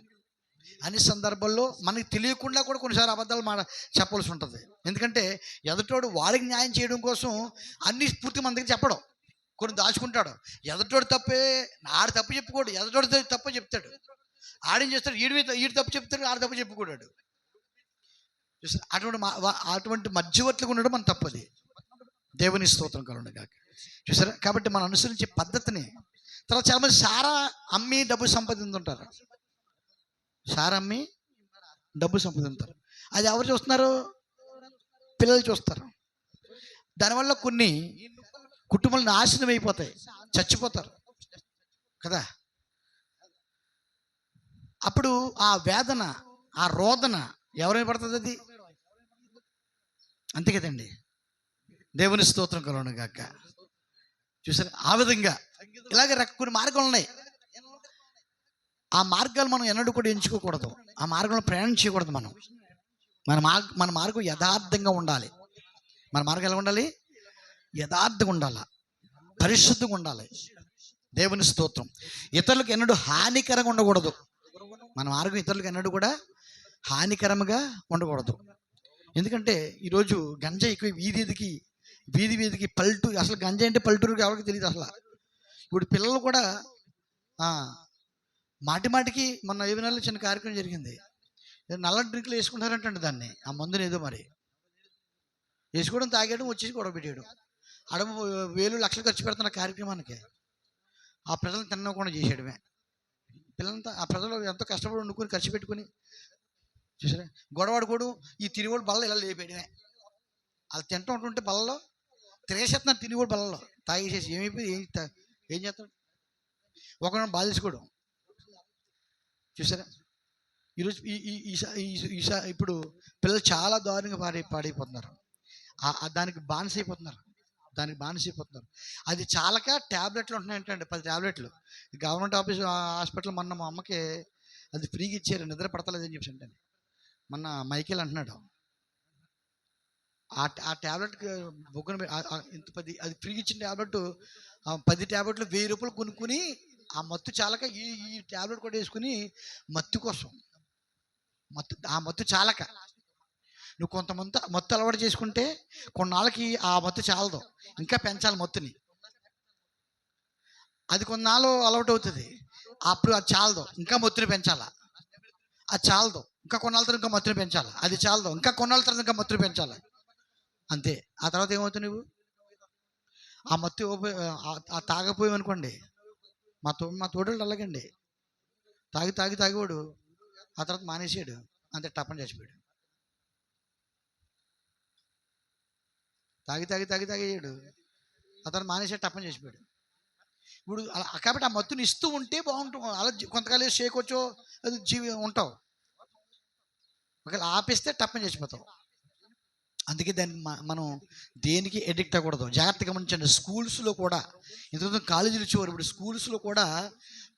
అన్ని సందర్భాల్లో మనకి తెలియకుండా కూడా కొన్నిసార్లు అబద్ధాలు చెప్పవలసి ఉంటుంది. ఎందుకంటే ఎదుటోడు వాడికి న్యాయం చేయడం కోసం అన్ని పూర్తి మన దగ్గర చెప్పడం, కొన్ని దాచుకుంటాడు. ఎదుటోడు తప్పే, ఆడు తప్పు చెప్పుకోడు, ఎదుటోడు తప్పు చెప్తాడు. ఆడేం చేస్తాడు, ఈడు తప్పు చెప్తాడు, ఆడు తప్పు చెప్పుకోడాడు. అటువంటి మధ్యవర్తులకు ఉండడం మన తప్పది. దేవుని స్తోత్రం కలుగును గాక. చూసారా, కాబట్టి మనం అనుసరించే పద్ధతిని. తర్వాత చాలామంది సారా అమ్మి డబ్బు సంపాదించుంటారు. సారా అమ్మి డబ్బు సంపాదించుతారు. అది ఎవరు చూస్తున్నారు, పిల్లలు చూస్తారు. దానివల్ల కొన్ని కుటుంబాలు నాశనం అయిపోతాయి, చచ్చిపోతారు కదా. అప్పుడు ఆ వేదన, ఆ రోదన ఎవరైనా పడుతుంది, అది అంతే కదండి. దేవుని స్తోత్రం కలుగును గాక. చూసారు, ఆ విధంగా ఇలాగే కొన్ని మార్గాలు ఉన్నాయి. ఆ మార్గాలు మనం ఎన్నడూ కూడా ఎంచుకోకూడదు. ఆ మార్గంలో ప్రయాణం చేయకూడదు. మన మార్గం యథార్థంగా ఉండాలి. మన మార్గం ఎలా ఉండాలి, యథార్థంగా ఉండాలి, పరిశుద్ధంగా ఉండాలి. దేవుని స్తోత్రం. ఇతరులకు ఎన్నడూ హానికరంగా ఉండకూడదు. మన మార్గం ఇతరులకు ఎన్నడూ కూడా హానికరంగా ఉండకూడదు. ఎందుకంటే ఈరోజు గంజా ఎక్కువ, వీధి వీధికి పల్లెటూరు. అసలు గంజా అంటే పల్లెటూరుకి ఎవరికి తెలియదు అసలు. ఇప్పుడు పిల్లలు కూడా మాటికి మొన్న ఏవినాల్లో చిన్న కార్యక్రమం జరిగింది. నల్ల డ్రింకులు వేసుకుంటారంటండి దాన్ని, ఆ మందుని ఏదో మరి వేసుకోవడం, తాగేయడం, వచ్చేసి గొడవ పెట్టేయడం. ఆడ వేలు లక్షలు ఖర్చు పెడుతున్న కార్యక్రమానికి ఆ ప్రజలు తినకుండా చేసేయడమే. పిల్లలంతా ఆ ప్రజలు ఎంతో కష్టపడి వండుకొని ఖర్చు పెట్టుకుని చూసారా, గొడవాడుకోడు. ఈ తిరిగోడు బల్ల ఇలా లేపేయడమే. వాళ్ళు తింటూ ఉంటుంటే బల్లలో తినేసేస్తున్నారు, తిని కూడా బలలో తాగేసేసి ఏమైపోయి ఏం చేస్తాడు, ఒకరిని బాధేసుకోవడం. చూసారా ఈరోజు ఇప్పుడు పిల్లలు చాలా దారుణంగా పాడైపోతున్నారు. దానికి బానిసైపోతున్నారు. అది చాలక ట్యాబ్లెట్లు ఉంటున్నాయంటే 10 ట్యాబ్లెట్లు. గవర్నమెంట్ హాస్పిటల్ మొన్న మా అమ్మకి అది ఫ్రీగా ఇచ్చారు, నిద్ర పడతలేదని చెప్పి అంటే మొన్న మైకేల్ అంటున్నాడు. ఆ ట్యాబ్లెట్కి బొగ్గున ఇంత 10 అది ఫ్రీగా ఇచ్చిన ట్యాబ్లెట్ 10 ట్యాబ్లెట్లు 1000 రూపాయలు కొనుక్కుని ఆ మత్తు చాలక ఈ ట్యాబ్లెట్ కూడా వేసుకుని మత్తు కోసం ఆ మత్తు చాలక నువ్వు కొంతమంది మత్తు అలవాటు చేసుకుంటే కొన్నాళ్ళకి ఆ మత్తు చాలదు, ఇంకా పెంచాలి మత్తుని. అది కొన్నాళ్ళు అలవాటు అవుతుంది, అప్పుడు అది చాలదు, ఇంకా మత్తుని పెంచాలా. అది చాలదు, ఇంకా కొన్నాళ్ళ తర్వాత ఇంకా మత్తుని పెంచాలి. అది చాలదు, ఇంకా కొన్నాళ్ళ తర్వాత ఇంకా మత్తుని పెంచాలి. అంతే. ఆ తర్వాత ఏమవుతావు నువ్వు? ఆ మత్తు తాగపోయావు అనుకోండి. మా తోడళ్ళు అలాగండి, తాగేవాడు ఆ తర్వాత మానేసాడు, అంతే టప్పని చచ్చిపోయాడు. తాగేయాడు ఆ తర్వాత మానేసాడు, టప్పని చచ్చిపోయాడు. ఇప్పుడు కాబట్టి ఆ మత్తుని ఇస్తూ ఉంటే బాగుంటుంది. అలా కొంతకాలం షేక్ వచ్చో అది ఉంటావు, ఒకవేళ ఆపేస్తే టప్పని చచ్చిపోతావు. అందుకే దాన్ని మనం దేనికి ఎడిక్ట్ అవ్వకూడదు. జాగ్రత్తగా గమనించండి. స్కూల్స్లో కూడా, ఇంతకుముందు కాలేజీలు ఇచ్చేవారు, ఇప్పుడు స్కూల్స్లో కూడా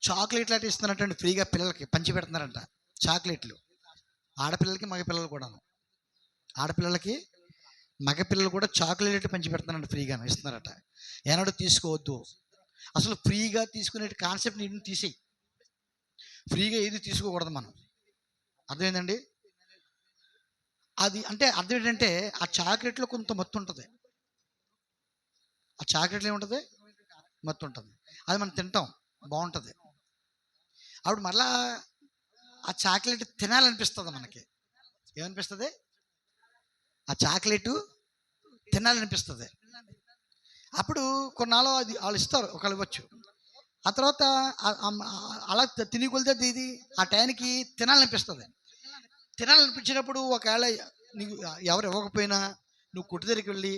చాక్లెట్లు అట్లా ఇస్తున్నారంటే ఫ్రీగా పిల్లలకి పంచి పెడుతున్నారంట. చాక్లెట్లు ఆడపిల్లలకి మగపిల్లలు కూడాను, ఆడపిల్లలకి మగపిల్లలు కూడా చాక్లెట్లు పంచి పెడుతున్నారంట, ఫ్రీగా ఇస్తున్నారట. ఏనాడు తీసుకోవద్దు. అసలు ఫ్రీగా తీసుకునే కాన్సెప్ట్ నీటిని తీసేయి. ఫ్రీగా ఏది తీసుకోకూడదు మనం, అర్థమైందండి? అది అంటే అర్థం ఏంటంటే ఆ చాక్లెట్లో కొంత మత్తు ఉంటుంది. ఆ చాక్లెట్లో ఏముంటుంది? మత్తు ఉంటుంది. అది మనం తింటాం, బాగుంటుంది. అప్పుడు మళ్ళా ఆ చాక్లెట్ తినాలనిపిస్తుంది మనకి. ఏమనిపిస్తుంది? ఆ చాక్లెట్ తినాలనిపిస్తుంది. అప్పుడు కొన్నాళ్ళు అది వాళ్ళు ఇస్తారు, ఒకళ్ళు ఇవ్వచ్చు. ఆ తర్వాత అలా తిని కొలితే ఇది ఆ టైంకి తినాలనిపిస్తుంది. తినాలనిపించినప్పుడు ఒకవేళ నీకు ఎవరు ఇవ్వకపోయినా నువ్వు కొట్టు దగ్గరికి వెళ్ళి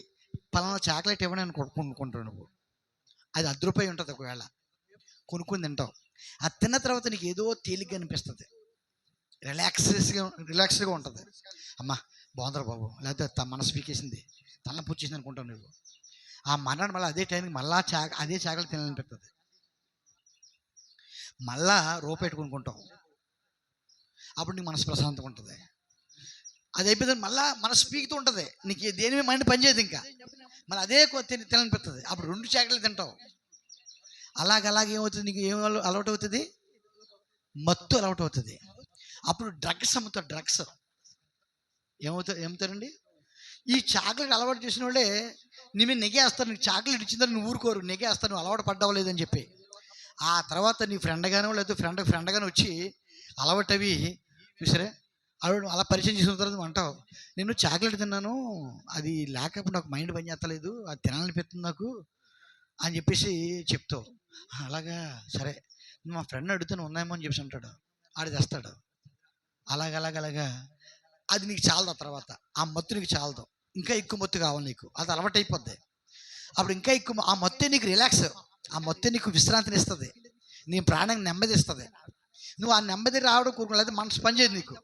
పలానా చాక్లెట్ ఇవ్వని అని కొనుక్కుంటావు. నువ్వు అది ₹10 ఉంటుంది, ఒకవేళ కొనుక్కుని తింటావు. అది తిన్న తర్వాత నీకు ఏదో తేలిగ్గా అనిపిస్తుంది, రిలాక్స్గా ఉంటుంది. అమ్మా బాగుందిరా బాబు, లేకపోతే మనసు పీకేసింది, తల పుచ్చేసింది అనుకుంటావు నువ్వు. ఆ మన్నాడు మళ్ళీ అదే టైంకి మళ్ళా అదే చాక్లెట్ తినాలనిపిస్తుంది. మళ్ళా ₹1 కొనుక్కుంటావు. అప్పుడు నీకు మనసు ప్రశాంతంగా ఉంటుంది. అది అయిపోయింది, మళ్ళీ మనసు పీకుతూ ఉంటుంది, నీకు దేని మైండ్ పనిచేయదు. ఇంకా మళ్ళీ అదే తినాలనిపిస్తుంది. అప్పుడు 2 చాక్లెట్లు తింటావు. అలాగే ఏమవుతుంది? నీకు ఏం అలవాటు అవుతుంది? మత్తు అలవాటు అవుతుంది. అప్పుడు డ్రగ్స్ అమ్ముతారు. డ్రగ్స్ ఏమవుతారండి? ఈ చాక్లెట్ అలవాటు చేసిన వాళ్ళే నీ మీద నెగేస్తారు. నీకు చాక్లెట్ ఇచ్చిందని నువ్వు ఊరుకోరు, నెగేస్తారు, నువ్వు అలవాటు పడ్డవలేదని చెప్పి. ఆ తర్వాత నీ ఫ్రెండ్ గానో లేకపోతే ఫ్రెండ్ గానో వచ్చి అలవాటు అవి చూసారే, అలా పరిచయం చేసుకున్న తర్వాత అంటావు, నేను చాక్లెట్ తిన్నాను, అది లేకపోతే నాకు మైండ్ పని చేస్తలేదు, అది తినాలనిపిస్తుంది నాకు అని చెప్పేసి చెప్తావు. అలాగా, సరే మా ఫ్రెండ్ అడుగుతాను ఉన్నాయేమో అని చెప్పేసి అంటాడు, ఆడు తెస్తాడు. అలాగా అది నీకు చాలదు. ఆ తర్వాత ఆ మత్తు నీకు చాలదు, ఇంకా ఎక్కువ మత్తు కావాలి నీకు. అది అలవాటు అయిపోద్ది. అప్పుడు ఇంకా ఎక్కువ ఆ మత్తే నీకు రిలాక్స్, ఆ మత్తే నీకు విశ్రాంతిని ఇస్తుంది, నీ ప్రాణానికి నెమ్మది ఇస్తుంది. నువ్వు ఆ నెమ్మది రావడం కోరుకుని లేదా మనసు పనిచేయదు నీకు.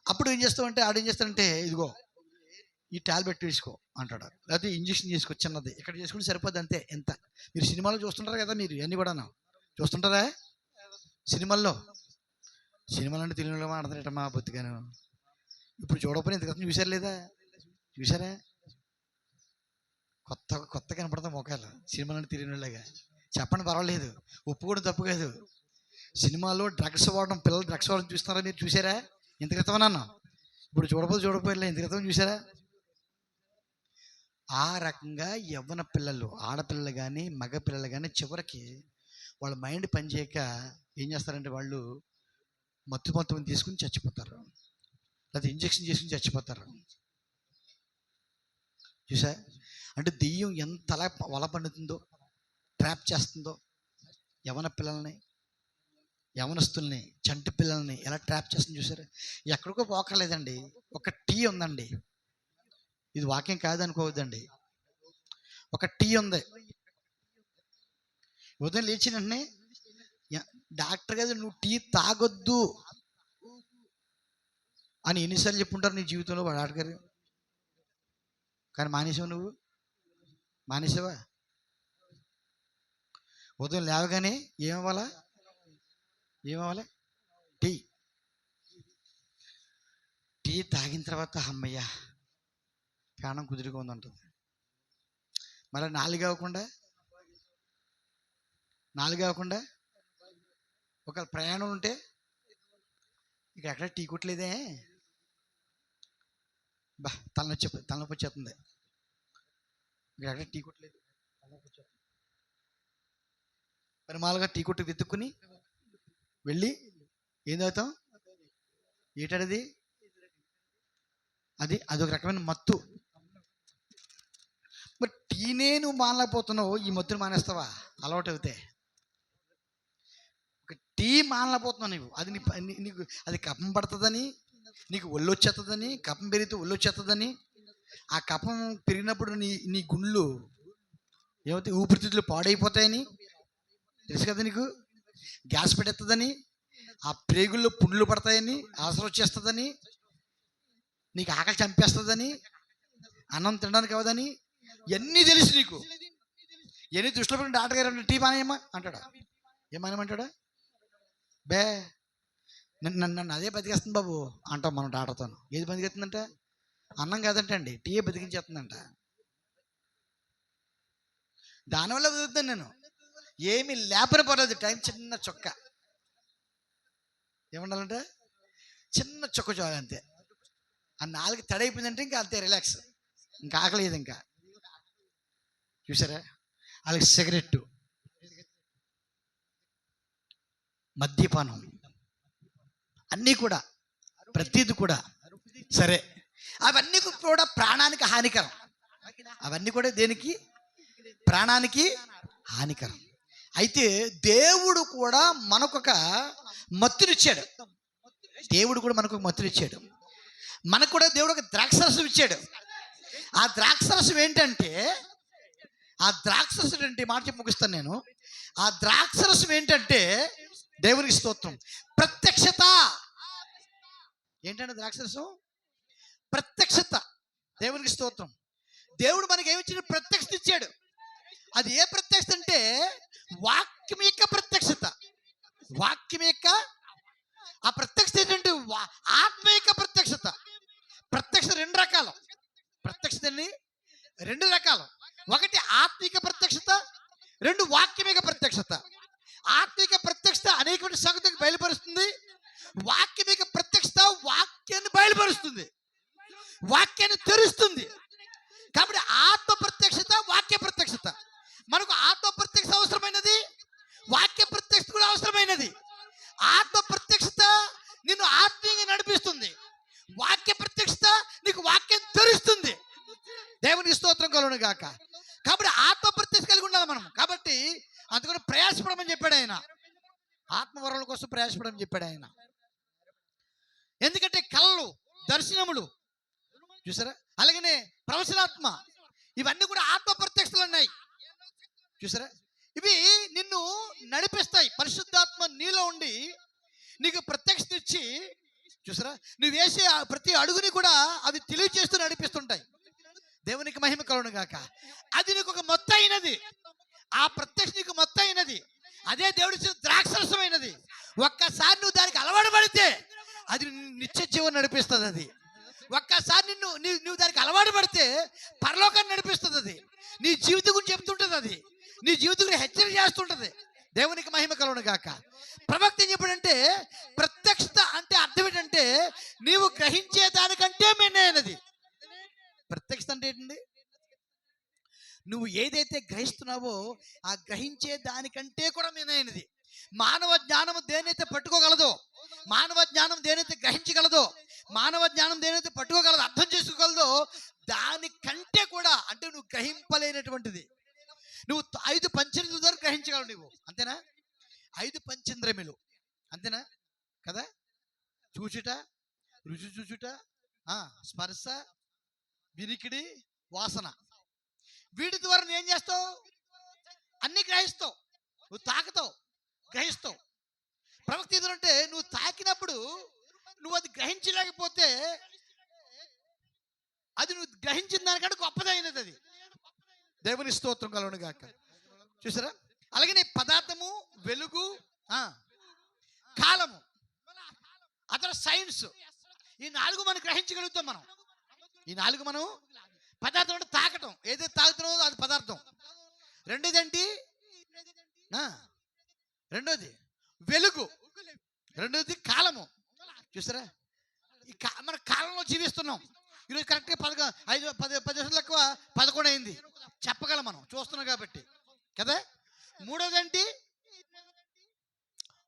అప్పుడు ఏం చేస్తావంటే ఆడు ఏం చేస్తాడంటే, ఇదిగో ఈ టాబ్లెట్ వేసుకో అంటాడు, లేకపోతే ఇంజక్షన్ చేసుకో చిన్నది, ఇక్కడ చేసుకుంటే సరిపోద్ది అంతే. ఎంత మీరు సినిమాలో చూస్తుంటారు కదా, మీరు ఇవన్నీ కూడాను చూస్తుంటారా? సినిమాల్లో అంటే తెలుగులో మాట్లాడుతున్నట్ట మా బొత్తిగాను. ఇప్పుడు చూడకపోయినా ఇంతకన్నా చూసారు లేదా? చూసారా? కొత్త కనపడతాం మొక్కలు సినిమాలో తెలియని వాళ్ళగా. చెప్పండి, పర్వాలేదు, ఒప్పుకోవడం తప్పు కాదు. సినిమాలో డ్రగ్స్ వాడడం, పిల్లలు డ్రగ్స్ వాడడం చూస్తున్నారా? మీరు చూసారా? ఇంత క్రితం అన్నా, ఇప్పుడు చూడకపోతే ఇంత క్రితం చూసారా? ఆ రకంగా యవ్వన పిల్లలు, ఆడపిల్లలు కానీ మగపిల్లలు కానీ చివరికి వాళ్ళ మైండ్ పనిచేయక ఏం చేస్తారంటే వాళ్ళు మత్తుని తీసుకుని చచ్చిపోతారు, లేకపోతే ఇంజక్షన్ చేసుకుని చచ్చిపోతారు. చూసా అంటే దెయ్యం ఎంత అలా వల పండుతుందో, ట్రాప్ చేస్తుందో యవన పిల్లల్ని, యవనస్తుల్ని, చంటి పిల్లల్ని ఎలా ట్రాప్ చేస్తుంది చూసారా? ఎక్కడికో పోకర్లేదండి, ఒక టీ ఉందండి, ఇది వాక్యం కాదనుకోవద్దండి. ఒక టీ ఉంది. ఉదయం లేచిన వెంటనే డాక్టర్ గారు నువ్వు టీ తాగొద్దు అని ఎన్నిసార్లు చెప్పుంటారు నీ జీవితంలో డాక్టర్ గారు? కానీ మానేసావు, నువ్వు మానేసావా? ఉదయం లేవగానే ఏమవ్వాలా? టీ. టీ తాగిన తర్వాత అమ్మయ్య ప్రాణం కుదురుగా ఉందంటుంది. మళ్ళీ నాలుగు అవ్వకుండా ఒక ప్రయాణం ఉంటే ఇక ఎక్కడ టీ కొట్టలేదే, తలనొప్పి వచ్చేస్తుంది. ఇక్కడ ఎక్కడ టీ కొట్టలేదు, తలనొప్పి వచ్చేస్తుంది. పరిమాలుగా టీ కొట్టు వెతుక్కుని వెళ్ళి ఏం తాగుతాం? ఏటది? అదొక రకమైన మత్తు. మరి టీనే నువ్వు మానలేకపోతున్నావు, ఈ మత్తుని మానేస్తావా? అలవాటు అవుతే ఒక టీ మానలేకపోతున్నావు నువ్వు. అది నీకు అది కఫం పడుతుందని, నీకు ఒళ్ళు వచ్చేస్తుందని, కఫం పెరిగితే ఒళ్ళు వచ్చేస్తుందని, ఆ కఫం పెరిగినప్పుడు నీ గుండ్లు ఏమైతే ఊపిరితిత్తులు పాడైపోతాయని తెలుసు కదా నీకు. గ్యాస్ పెట్టేస్తుందని, ఆ ప్రేగుల్లో పుండ్లు పడతాయని, ఆసర వచ్చేస్తుందని, నీకు ఆకలి చంపేస్తుందని, అన్నం తినడానికి అవదని, ఇవన్నీ తెలుసు నీకు. ఇవన్నీ దృష్టిలో పెట్టి డాక్టర్ గారు టీ మానేయమ్మా అంటాడా? ఏం మానేయమంటాడా? బే నన్ను అదే బతికేస్తుంది బాబు అంటాం మనం డాక్టర్తో. ఏది బతికేస్తుందంట? అన్నం కాదంట అండి, టీయే బతికించేస్తుందంట. దానివల్ల బతుకుతాను నేను. ఏమి లేపని పర్లేదు, టైం చిన్న చొక్క ఏమండాలంట, చిన్న చొక్క చాలు అంతే. ఆ నాలుగు తడైపోయిందంటే ఇంకా అంతే, రిలాక్స్, ఇంకా ఆకలేదు. ఇంకా చూసారా, వాళ్ళకి సిగరెట్టు, మద్యపానం, అన్నీ కూడా, ప్రతిది కూడా సరే. అవన్నీ కూడా ప్రాణానికి హానికరం. అవన్నీ కూడా దేనికి? ప్రాణానికి హానికరం. అయితే దేవుడు కూడా మనకొక మత్తునిచ్చాడు. మనకు కూడా దేవుడు ఒక ద్రాక్షరసం ఇచ్చాడు. ఆ ద్రాక్షరసం ఏంటంటే, మాట చెప్పి ముగిస్తాను నేను. ఆ ద్రాక్షరసం ఏంటంటే దేవునికి స్తోత్రం, ప్రత్యక్షత. ఏంటంటే ద్రాక్షరసం ప్రత్యక్షత. దేవునికి స్తోత్రం. దేవుడు మనకి ఏమిచ్చాడు? ప్రత్యక్షత ఇచ్చాడు. అది ఏ ప్రత్యక్షత అంటే వాక్యం యొక్క ప్రత్యక్షత. వాక్యం యొక్క ఆ ప్రత్యక్షత ఏంటంటే ఆత్మ యొక్క ప్రత్యక్షత. ప్రత్యక్షత రెండు రకాలు. ఒకటి ఆత్మిక ప్రత్యక్షత, రెండు వాక్యమిక ప్రత్యక్షత. ఆత్మిక ప్రత్యక్షత అనేకమైన సంగతులకు బయలుపరుస్తుంది. వాక్యమిక ప్రత్యక్షత వాక్యాన్ని బయలుపరుస్తుంది, వాక్యాన్ని తెరుస్తుంది. కాబట్టి ఆత్మ ప్రత్యక్షత, వాక్య ప్రత్యక్షత. మనకు ఆత్మ ప్రత్యక్షత అవసరమైనది, వాక్య ప్రత్యక్షత కూడా అవసరమైనది. ఆత్మ ప్రత్యక్షత నిన్ను ఆత్మీయంగా నడిపిస్తుంది, వాక్య ప్రత్యక్షత నీకు వాక్యం తెరుస్తుంది. దేవునికి స్తోత్రం కలుగును గాక. కాబట్టి ఆత్మ ప్రత్యక్షత కలిగి ఉండాలి మనం. కాబట్టి అందుకని ప్రయాసపడమని చెప్పాడు ఆయన. ఆత్మవరాల కోసం ప్రయాసపడమని చెప్పాడు ఆయన. ఎందుకంటే కళలు, దర్శనములు చూసారా, అలాగనే ప్రవచనాత్మ, ఇవన్నీ కూడా ఆత్మ ప్రత్యక్షతలు ఉన్నాయి. చూసారా, ఇవి నిన్ను నడిపిస్తాయి. పరిశుద్ధాత్మ నీలో ఉండి నీకు ప్రత్యక్షత ఇచ్చి, చూసారా, నువ్వు వేసే ప్రతి అడుగుని కూడా అవి తెలియజేస్తూ నడిపిస్తుంటాయి. దేవునికి మహిమ కలుగును గాక. అది నీకు ఒక మొత్తం అయినది. ఆ ప్రత్యక్ష నీకు మొత్తం అయినది. అదే దేవుడి ద్రాక్షరసమైనది. ఒక్కసారి నువ్వు దానికి అలవాటు పడితే అది నిత్య జీవనం నడిపిస్తుంది. అది ఒక్కసారి నువ్వు దానికి అలవాటు పడితే పరలోకాన్ని నడిపిస్తుంది. అది నీ జీవితం గురించి చెప్తుంటుంది. అది నీ జీవితం గురించి హెచ్చరిక చేస్తుంటుంది. దేవునికి మహిమ కలుగును గాక. ప్రవక్త ఏం చెప్పాడంటే, ప్రత్యక్షత అంటే అర్థం ఏంటంటే నీవు గ్రహించే దానికంటే మిన్నైనది. ప్రత్యక్షత అంటే ఏంటండి? నువ్వు ఏదైతే గ్రహిస్తున్నావో ఆ గ్రహించే దానికంటే కూడా మిన్నైనది. మానవ జ్ఞానం దేనైతే పట్టుకోగలదో, మానవ జ్ఞానం దేనైతే గ్రహించగలదో, మానవ జ్ఞానం దేనైతే పట్టుకోగలదో, అర్థం చేసుకోగలదో, దానికంటే కూడా, అంటే నువ్వు గ్రహింపలేనటువంటిది. నువ్వు 5 పంచేంద్రియాల ద్వారా గ్రహించగలవు నువ్వు, అంతేనా? 5 పంచేంద్రియములు, అంతేనా కదా? చూచుట, రుచి చూచుట, స్పర్శ, వినికిడి, వాసన. వీటి ద్వారా నువ్వు ఏం చేస్తావు? అన్ని గ్రహిస్తావు, నువ్వు తాకుతావు, గ్రహిస్తావు. ప్రవక్త ఏంటంటే నువ్వు తాకినప్పుడు నువ్వు అది గ్రహించలేకపోతే అది నువ్వు గ్రహించిన దానికంటే గొప్పదైనది అది. దేవుని స్తోత్రం కలుగును గాక. చూసారా? అలాగే పదార్థము, వెలుగు, కాలము, అతను సైన్స్, ఈ 4 మనం గ్రహించగలుగుతాం. ఈ 4 మనం పదార్థం అంటే తాకటం, ఏదైతే తాగుతున్నావో అది పదార్థం. రెండోది రెండోది వెలుగు, రెండోది కాలము. చూసారా? మన కాలంలో జీవిస్తున్నాం. ఈరోజు కరెక్ట్గా 10 నిమిషాలు ఎక్కువ 11 అయింది చెప్పగలం, మనం చూస్తున్నాం కాబట్టి కదా. మూడోది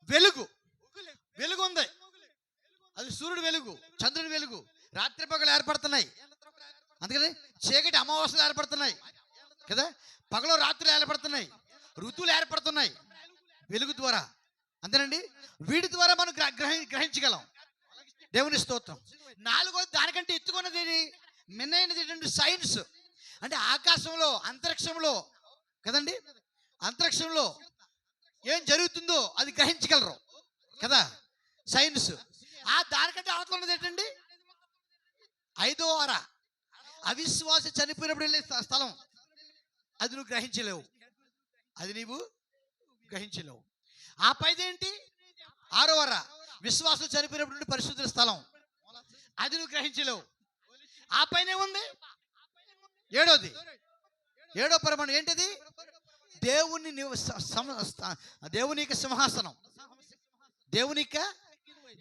వెలుగు. వెలుగు ఉంది, అది సూర్యుడు వెలుగు, చంద్రుడి వెలుగు. రాత్రి పగలు ఏర్పడుతున్నాయి, అందుకని చీకటి అమావాస్యలు ఏర్పడుతున్నాయి కదా. పగలు రాత్రులు ఏర్పడుతున్నాయి, ఋతువులు ఏర్పడుతున్నాయి వెలుగు ద్వారా. అంతేనండి. వీటి ద్వారా మనం గ్రహించగలం. దేవుని స్తోత్రం. 4వది దానికంటే ఎత్తుకున్నది, మిన్నైనది ఏంటంటే సైన్స్. అంటే ఆకాశంలో, అంతరిక్షంలో కదండి, అంతరిక్షంలో ఏం జరుగుతుందో అది గ్రహించగలరు కదా, సైన్స్. దానికంటే అవతల ఉన్నది ఏంటండి, 5వ వార అవిశ్వాస చనిపోయినప్పుడు వెళ్ళే స్థలం. అది నువ్వు గ్రహించలేవు, అది నీవు గ్రహించలేవు. ఆ పైదేంటి, 6వ వార విశ్వాసం చనిపోయినప్పుడు పరిశుద్ధ స్థలం. అది నువ్వు గ్రహించలేవు. ఆ పైన ఉంది 7వ పరమాణు. ఏంటిది? దేవుని సింహాసనం. దేవునిక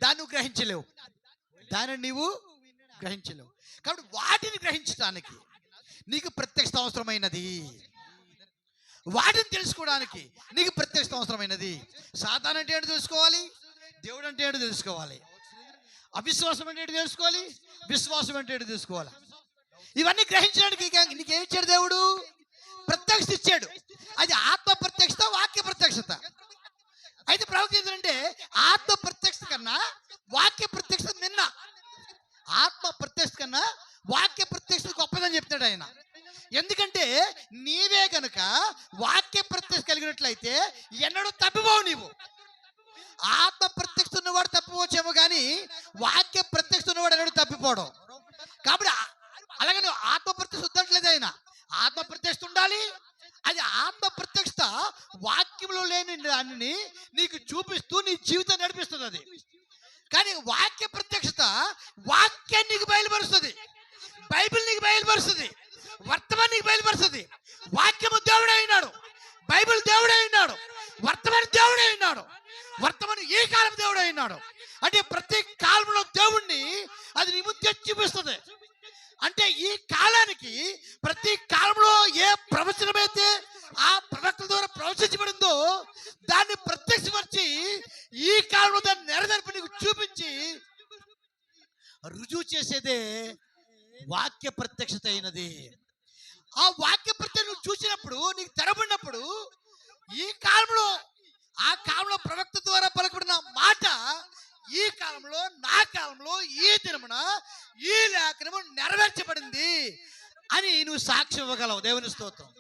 దాన్ని నువ్వు గ్రహించలేవు, దానిని నీవు గ్రహించలేవు. కాబట్టి వాటిని గ్రహించడానికి నీకు ప్రత్యక్షత అవసరమైనది. వాటిని తెలుసుకోవడానికి నీకు ప్రత్యక్షత అవసరమైనది. సాతాను అంటే ఏంటో తెలుసుకోవాలి, దేవుడు అంటే ఏంటో తెలుసుకోవాలి, అవిశ్వాసం అంటే ఏంటో తెలుసుకోవాలి, విశ్వాసం అంటే ఏంటో తెలుసుకోవాలి. ఇవన్నీ గ్రహించడానికి నీకేమి ఇచ్చాడు దేవుడు? ప్రత్యక్షత ఇచ్చాడు. అది ఆత్మ ప్రత్యక్షత, వాక్య ప్రత్యక్షత. అయితే ప్రవక్త ఏంటంటే ఆత్మ ప్రత్యక్షత కన్నా వాక్య ప్రత్యక్షత నిన్న. ఆత్మ ప్రత్యక్షత కన్నా వాక్య ప్రత్యక్షత గొప్పదని చెప్తాడు ఆయన. ఎందుకంటే నీవే కనుక వాక్య ప్రత్యక్షత కలిగినట్లయితే ఎన్నడూ తప్పిపోవు. నీవు ఆత్మ ప్రత్యక్షత ఉన్నవాడు తప్పిపోవచ్చేమో, కానీ వాక్య ప్రత్యక్షత ఉన్నవాడు ఎన్నడూ తప్పిపోవడం. కాబట్టి అలాగే నువ్వు ఆత్మ ప్రత్యక్షత వద్దట్లేదు ఆయన. ఆత్మ ప్రత్యక్షత ఉండాలి. అది ఆత్మ ప్రత్యక్షత వాక్యంలో లేని దానిని నీకు చూపిస్తూ నీ జీవితం నడిపిస్తుంది అది. కానీ వాక్య ప్రత్యక్షత వాక్యాన్ని నీకు బయలుపరుస్తుంది, బైబిల్ నీకు బయలుపరుస్తుంది, వర్తమానం నీకు బయలుపరుస్తుంది. వాక్యము దేవుడే అయినాడు, బైబిల్ దేవుడే అయినాడు, వర్తమానం దేవుడే అయినాడు, వర్తమానం ఈ కాలం దేవుడే అయినాడు. అంటే ప్రతి కాలంలో దేవుణ్ణి అది నీ ముందు చూపిస్తుంది. అంటే ఈ కాలానికి ప్రతి కాలంలో ఏ ప్రవచనమైతే ఆ ప్రవక్తల ద్వారా ప్రవచించబడిందో దాన్ని ప్రత్యక్షపరిచి ఈ కాలంలో దాన్ని నెరవేర్పు నీకు చూపించి రుజువు చేసేదే వాక్య ప్రత్యక్షత అయినది. ఆ వాక్య ప్రత్యక్షత నువ్వు చూసినప్పుడు, నీకు తెరబడినప్పుడు, ఈ కాలంలో ఆ కాలంలో ప్రవక్త ద్వారా పలకబడిన మాట ఈ కాలంలో, నా కాలంలో, ఈ దినమున ఈ లేఖనము నెరవేర్చబడింది అని నువ్వు సాక్ష్యం ఇవ్వగలవు. దేవుని స్తోత్రం.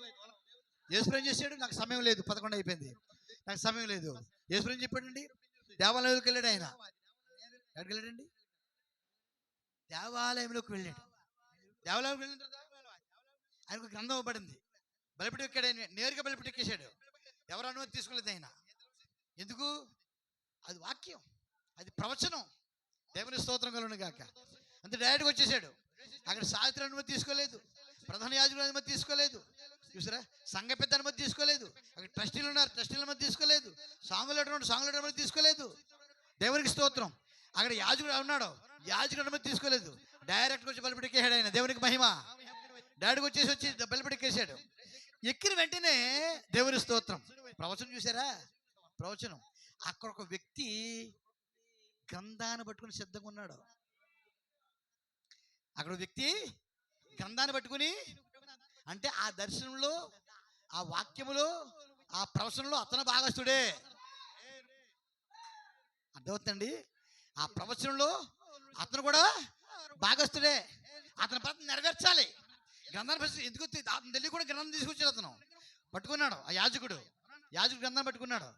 యేసుప్రభు చేశాడు. నాకు సమయం లేదు, 11 అయిపోయింది, నాకు సమయం లేదు. యేసుప్రభు చెప్పాడండి, దేవాలయంలోకి వెళ్ళాడు. ఆయన ఎక్కడికి వెళ్ళాడండి? దేవాలయంలోకి వెళ్ళాడు. దేవాలయంలోకి వెళ్ళిన తర్వాత ఆయనకు గ్రంథం ఇవ్వబడింది. బలిపీఠం ఎక్కాడు. ఆయన నేరుగా బలిపీఠం ఎక్కేశాడు. ఎవరు అనుమతి తీసుకోలేదు ఆయన. ఎందుకు? అది వాక్యం, అది ప్రవచనం. దేవుని స్తోత్రం కలుగును గాక. అంతే డైరెక్ట్గా వచ్చేసాడు. అక్కడ సావిత్రి అనుమతి తీసుకోలేదు, ప్రధాన యాజకుల అనుమతి తీసుకోలేదు, చూసారా, సంఘ పెద్ద అనుమతి తీసుకోలేదు, అక్కడ ట్రస్టీలు ఉన్నారు, ట్రస్టీల అనుమతి తీసుకోలేదు, సాంగులు అనుమతి తీసుకోలేదు. దేవునికి స్తోత్రం. అక్కడ యాజకుడు ఉన్నాడు, యాజకుడు అనుమతి తీసుకోలేదు. డైరెక్ట్గా వచ్చి బలిపీఠం ఆయన. దేవునికి మహిమ. డైరెక్ట్గా వచ్చి బలిపీఠం ఎక్కేశాడు. ఎక్కిన వెంటనే దేవుని స్తోత్రం. ప్రవచనం చూసారా? ప్రవచనం. అక్కడ ఒక వ్యక్తి గ్రంథాన్ని పట్టుకుని సిద్ధంగా ఉన్నాడు. అక్కడ వ్యక్తి గ్రంథాన్ని పట్టుకుని, అంటే ఆ దర్శనంలో, ఆ వాక్యములో, ఆ ప్రవచనంలో అతను భాగస్తుడే. అర్థమవుతుందండి? ఆ ప్రవచనంలో అతను కూడా భాగస్తుడే. అతని పద్ధతి నెరవేర్చాలి. గ్రంథాన్ని ఎందుకు అతను తెలియ కూడా గ్రంథం తీసుకొచ్చాడు. అతను పట్టుకున్నాడు, ఆ యాజకుడు గ్రంథాన్ని పట్టుకున్నాడు.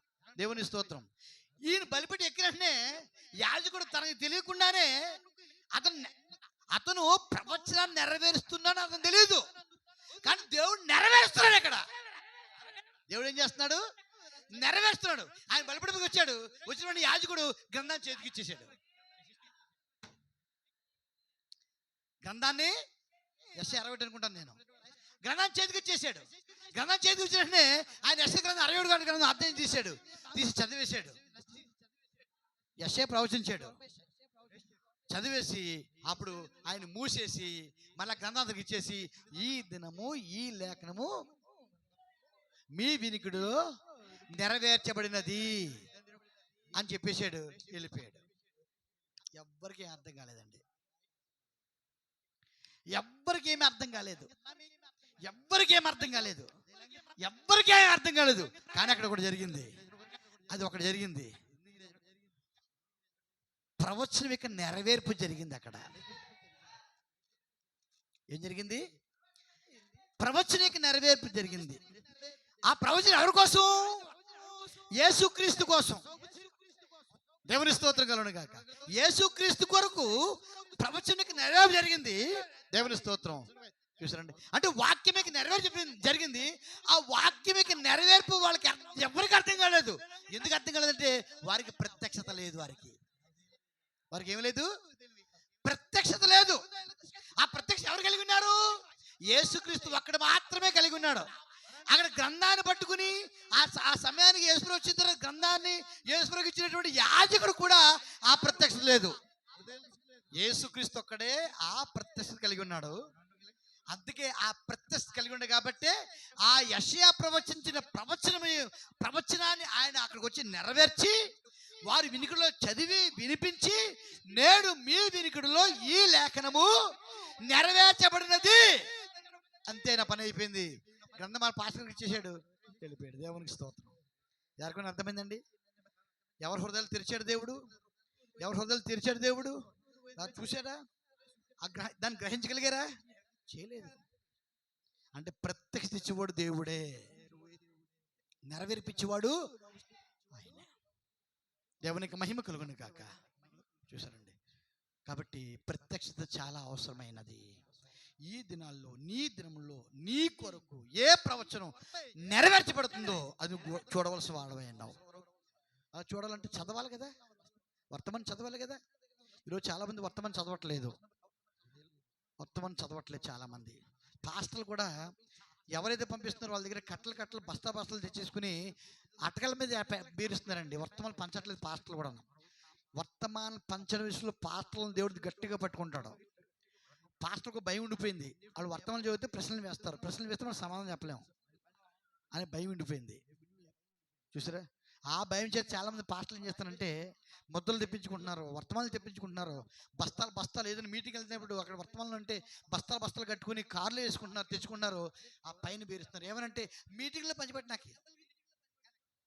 దేవుని స్తోత్రం. ఈయన బలిపెట్టి ఎక్కినట్టునే యాజకుడు తనకి తెలియకుండానే అతను ప్రవచనాన్ని నెరవేరుస్తున్నాడు అతను తెలియదు, కానీ దేవుడు నెరవేరుస్తున్నాడు. ఇక్కడ దేవుడు ఏం చేస్తున్నాడు? నెరవేరుస్తున్నాడు. ఆయన బలిపెట్టుకు వచ్చాడు. వచ్చిన యాజకుడు గ్రంథాన్ని చేతికి ఇచ్చేసాడు. గ్రంథాన్ని యెషయా 60 అనుకుంటాను నేను. గ్రంథాన్ని చేతికి ఇచ్చేసాడు. గ్రంథాన్ని చేతికి ఇచ్చినట్టునే ఆయన యెషయా గ్రంథం 67 గ్రంథం అర్థం తీసి చదివేశాడు. యెషయా ప్రవచించాడు, చదివేసి అప్పుడు ఆయన మూసేసి మళ్ళా గ్రంథానికి ఇచ్చేసి ఈ దినము ఈ లేఖనము మీ వినికిడిలో నెరవేర్చబడినది అని చెప్పేశాడు. వెళ్ళిపోయాడు. ఎవ్వరికీ అర్థం కాలేదండి. ఎవ్వరికేమీ అర్థం కాలేదు. కానీ అక్కడ ఒకటి జరిగింది. అది ఒకటి జరిగింది. ప్రవచనం యొక్క నెరవేర్పు జరిగింది. అక్కడ ఏం జరిగింది? ప్రవచనం యొక్క నెరవేర్పు జరిగింది. ఆ ప్రవచనం ఎవరి కోసం? యేసుక్రీస్తు కోసం. దేవుని స్తోత్రం కలుగును గాక. యేసుక్రీస్తు కొరకు ప్రవచనకి నెరవేర్పు జరిగింది. దేవుని స్తోత్రం. చూసారండి, అంటే వాక్యమేకి నెరవేర్పు జరిగింది. ఆ వాక్యమేకి నెరవేర్పు వాళ్ళకి ఎవరికి అర్థం కాలేదు. ఎందుకు అర్థం కాలేదంటే వారికి ప్రత్యక్షత లేదు. వారికి ఏమి లేదు? ప్రత్యక్షత లేదు. ఆ ప్రత్యక్షత ఎవరు కలిగి ఉన్నారు? యేసుక్రీస్తు ఒక్కడు మాత్రమే కలిగి ఉన్నాడు. అక్కడ గ్రంథాన్ని పట్టుకుని ఆ సమయానికి యేసుప్రభు వచ్చిన తర్వాత గ్రంథాన్ని యేసుప్రభుకి ఇచ్చినటువంటి యాజకుడు కూడా ఆ ప్రత్యక్షత లేదు. యేసుక్రీస్తు ఒక్కడే ఆ ప్రత్యక్షత కలిగి ఉన్నాడు. అందుకే ఆ ప్రత్యక్షత కలిగి ఉండే కాబట్టి ఆ యెషయా ప్రవచించిన ప్రవచనాన్ని ఆయన అక్కడికి వచ్చి నెరవేర్చి వారి వినికిడిలో చదివి వినిపించి నేడు మీ వినికిడిలో ఈ లేఖనము నెరవేర్చబడినది. అంతే, నా పని అయిపోయింది. గ్రంథం పాస్టర్కి ఇచ్చేసాడు, వెళ్ళిపోయాడు. దేవునికి స్తోత్రం. ఎవరికైనా అర్థమైందండి? ఎవరి హృదయాలు తెరిచాడు దేవుడు? చూసారా? దాన్ని గ్రహించగలిగారా? చేయలేదు. అంటే ప్రత్యక్ష ఇచ్చేవాడు దేవుడే, నెరవేర్పించేవాడు ఆయనే. దేవునికి మహిమ కలుగును గాక. చూసారండి, కాబట్టి ప్రత్యక్షత చాలా అవసరమైనది. ఈ దినాల్లో నీ దినంలో నీ కొరకు ఏ ప్రవచనం నెరవేర్చబడుతుందో అది చూడవలసిన వాడవై ఉన్నావు. అలా చూడాలంటే చదవాలి కదా, వర్తమానం చదవాలి కదా. ఈరోజు చాలామంది వర్తమానం చదవట్లేదు చాలామంది. పాస్టర్లు కూడా ఎవరైతే పంపిస్తున్నారో వాళ్ళ దగ్గర కట్టలు బస్తాలు తెచ్చేసుకుని అటకల మీద బీరుస్తున్నారండి. వర్తమానం పంచట్లేదు పాస్టర్లు కూడా. వర్తమానం పంచని విషయంలో పాస్టర్లను దేవుడు గట్టిగా పట్టుకుంటాడు. పాస్టర్కు భయం ఉండిపోయింది. వాళ్ళు వర్తమానం చదివితే ప్రశ్నలు వేస్తే మనం సమాధానం చెప్పలేము అని భయం ఉండిపోయింది. చూసారా? ఆ భయం చేసి చాలామంది పాస్టర్లు ఏం చేస్తారంటే ముద్దలు తెప్పించుకుంటున్నారు, వర్తమానాలు తెప్పించుకుంటున్నారు. బస్తాలు ఏదైనా మీటింగ్ వెళ్తున్నప్పుడు అక్కడ వర్తమానాలు అంటే బస్తాలు కట్టుకుని కార్లు వేసుకుంటున్నారు, తెచ్చుకుంటున్నారు. ఆ పైన బేరుస్తున్నారు. ఏమనంటే మీటింగ్లో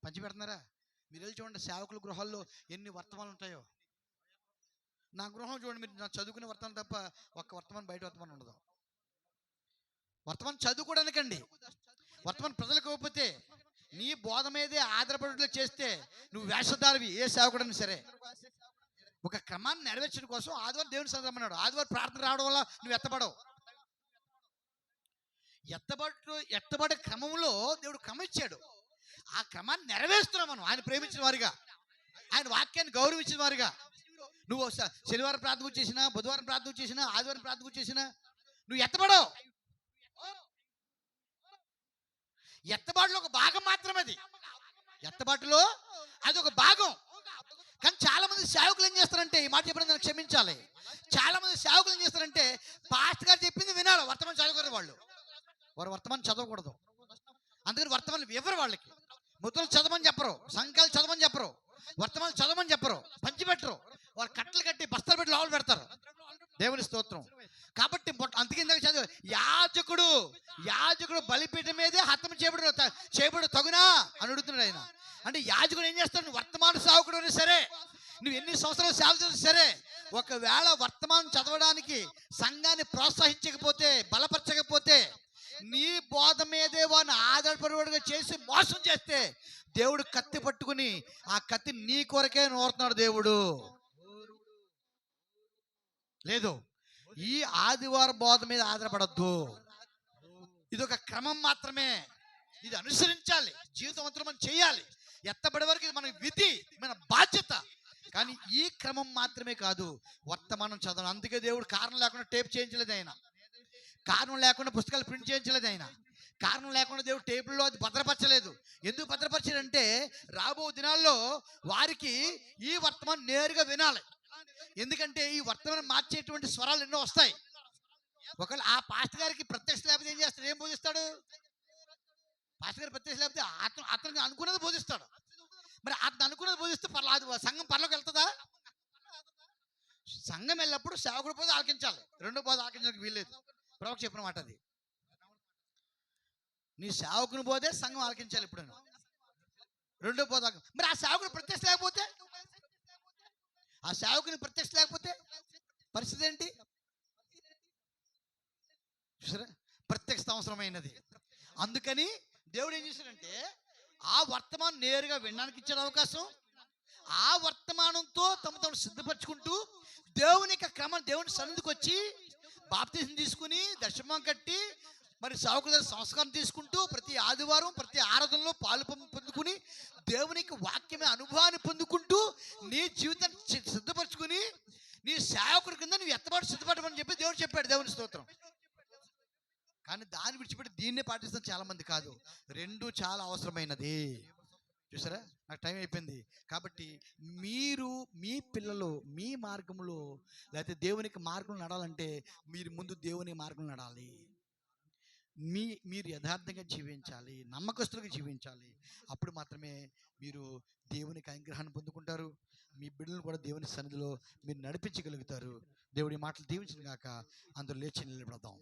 పంచిపెడుతున్నారా? మీరు వెళ్ళి చూడండి, సేవకుల గృహాల్లో ఎన్ని వర్తమానాలు ఉంటాయో. నా గృహం చూడండి, మీరు నా చదువుకునే వర్తమానం తప్ప ఒక్క వర్తమానం బయట వర్తమానం ఉండదు. వర్తమానం చదువుకోవడానికండి. వర్తమానం ప్రజలకు ఇవ్వకపోతే నీ బోధ మీదే ఆధారపడేట్లు చేస్తే నువ్వు వేషధారివి. ఏ సేవకుడైనా సరే ఒక క్రమాన్ని నెరవేర్చడం కోసం ఆదివారం దేవుని సదమన్నాడు. ఆదివారం ప్రార్థన రావడం వల్ల నువ్వు ఎత్తబడే క్రమంలో దేవుడు క్రమం ఇచ్చాడు. ఆ క్రమాన్ని నెరవేరుస్తున్నాం మనం. ఆయన ప్రేమించిన వారిగా, ఆయన వాక్యాన్ని గౌరవించిన వారిగా. నువ్వు శనివారం ప్రార్థన చేసినా, బుధవారం ప్రార్థన చేసినా, ఆదివారం ప్రార్థన చేసినా నువ్వు ఎత్తబడవు. ఎత్తబాటులో ఒక భాగం మాత్రమే అది. ఎత్తబాటులో అది ఒక భాగం. కానీ చాలా మంది సేవకులు ఏం చేస్తారంటే, ఈ మాట చెప్పడం దాన్ని క్షమించాలి, చాలా మంది సేవకులు ఏం చేస్తారంటే పాస్టర్ గారు చెప్పింది వినాలి, వర్తమానం చదవకూడదు. వారు వర్తమానం చదవకూడదు. అందుకని వర్తమానం ఎవరు వాళ్ళకి ముద్రలు చదవమని చెప్పరు, సంఘాలు చదవమని చెప్పరు, వర్తమానం చదవమని చెప్పరు, పంచిపెట్టరు. వారు కట్టలు కట్టి బస్తాలు పెట్టి లోపల పెడతారు. దేవుని స్తోత్రం. కాబట్టి అందుకే చదువు, యాజకుడు బలిపీఠం మీదే హతం చేయబడు తగునా అని అడుగుతున్నాడు ఆయన. అంటే యాజకుడు ఏం చేస్తాడు? వర్తమాన సేవకుడు అయినా సరే, నువ్వు ఎన్ని సంవత్సరాలు సేవ చేసినా సరే, ఒకవేళ వర్తమానం చదవడానికి సంఘాన్ని ప్రోత్సహించకపోతే, బలపరచకపోతే, నీ బోధ మీదే వాడిని ఆధారపడిగా చేసి మోసం చేస్తే, దేవుడు కత్తి పట్టుకుని ఆ కత్తి నీ కొరకే నూరుతున్నాడు దేవుడు. లేదు, ఈ ఆదివారం బోధ మీద ఆధారపడద్దు. ఇది ఒక క్రమం మాత్రమే, ఇది అనుసరించాలి, జీవితం మనం చేయాలి. ఎత్తబడే వరకు ఇది మన విధి, మన బాధ్యత. కానీ ఈ క్రమం మాత్రమే కాదు వర్తమానం చదవడం. అందుకే దేవుడు కారణం లేకుండా టేప్ చేయించలేదు, ఆయన కారణం లేకుండా పుస్తకాలు ప్రింట్ చేయించలేదు, ఆయన కారణం లేకుండా దేవుడు టేబుల్లో అది భద్రపరచలేదు. ఎందుకు భద్రపరచాడంటే రాబో దినాల్లో వారికి ఈ వర్తమానం నేరుగా వినాలి. ఎందుకంటే ఈ వర్తమానం మార్చేటువంటి స్వరాలు ఎన్నో వస్తాయి. ఒకవేళ ఆ పాస్టర్ గారికి ప్రత్యక్ష లేకపోతే ఏం చేస్తాడు? ఏం బోధిస్తాడు? పాస్టర్ గారు ప్రత్యక్ష లేకపోతే అతనికి అనుకున్నది బోధిస్తాడు. మరి అతను అనుకున్నది బోధిస్తే సంఘం పరలోకి వెళ్తుందా? సంఘం వెళ్ళినప్పుడు సేవకుడు పోతే ఆలకించాలి, రెండో పోతే ఆలకించడానికి వీల్లేదు. ప్రవక్త చెప్పిన మాట అది. నీ సేవకుని పోతే సంఘం ఆలకించాలి ఇప్పుడు, రెండో పోతే. మరి ఆ సేవకుడు ప్రత్యక్ష లేకపోతే, ఆ సేవకుని ప్రత్యక్ష లేకపోతే పరిస్థితి ఏంటి? చూసారా, ప్రత్యక్షత అవసరమైనది. అందుకని దేవుడు ఏం చేశాడంటే ఆ వర్తమానం నేరుగా వినడానికి ఇచ్చిన అవకాశం, ఆ వర్తమానంతో తమ సిద్ధపరచుకుంటూ దేవుని క్రమం, దేవుని సన్నిధికి వచ్చి బాప్తిజం తీసుకుని దర్శనం కట్టి మరి సావుకుల సంస్కారం తీసుకుంటూ ప్రతి ఆదివారం ప్రతి ఆరాధనలో పాలు పొందుకుని దేవునికి వాక్యమే అనుభవాన్ని పొందుకుంటూ నీ జీవితాన్ని సిద్ధపరచుకుని నీ సేవకుడి కింద నువ్వు ఎత్తబాటు సిద్ధపడమని చెప్పి దేవుడు చెప్పాడు. దేవుని స్తోత్రం. కానీ దాన్ని విడిచిపెట్టి దీన్నే పాటిస్తాం చాలా మంది. కాదు, రెండు చాలా అవసరమైనది. చూసారా, నాకు టైం అయిపోయింది. కాబట్టి మీరు మీ పిల్లలు మీ మార్గంలో లేకపోతే దేవునికి మార్గం నడాలంటే మీరు ముందు దేవుని మార్గం నడాలి. మీరు యథార్థంగా జీవించాలి, నమ్మకస్తులుగా జీవించాలి. అప్పుడు మాత్రమే మీరు దేవునికి అనుగ్రహాన్ని పొందుకుంటారు. మీ బిడ్డలను కూడా దేవుని సన్నిధిలో మీరు నడిపించగలుగుతారు. దేవుడి మాటలు దీవించిన గాక. అందరూ లేచి నిలబడదాం.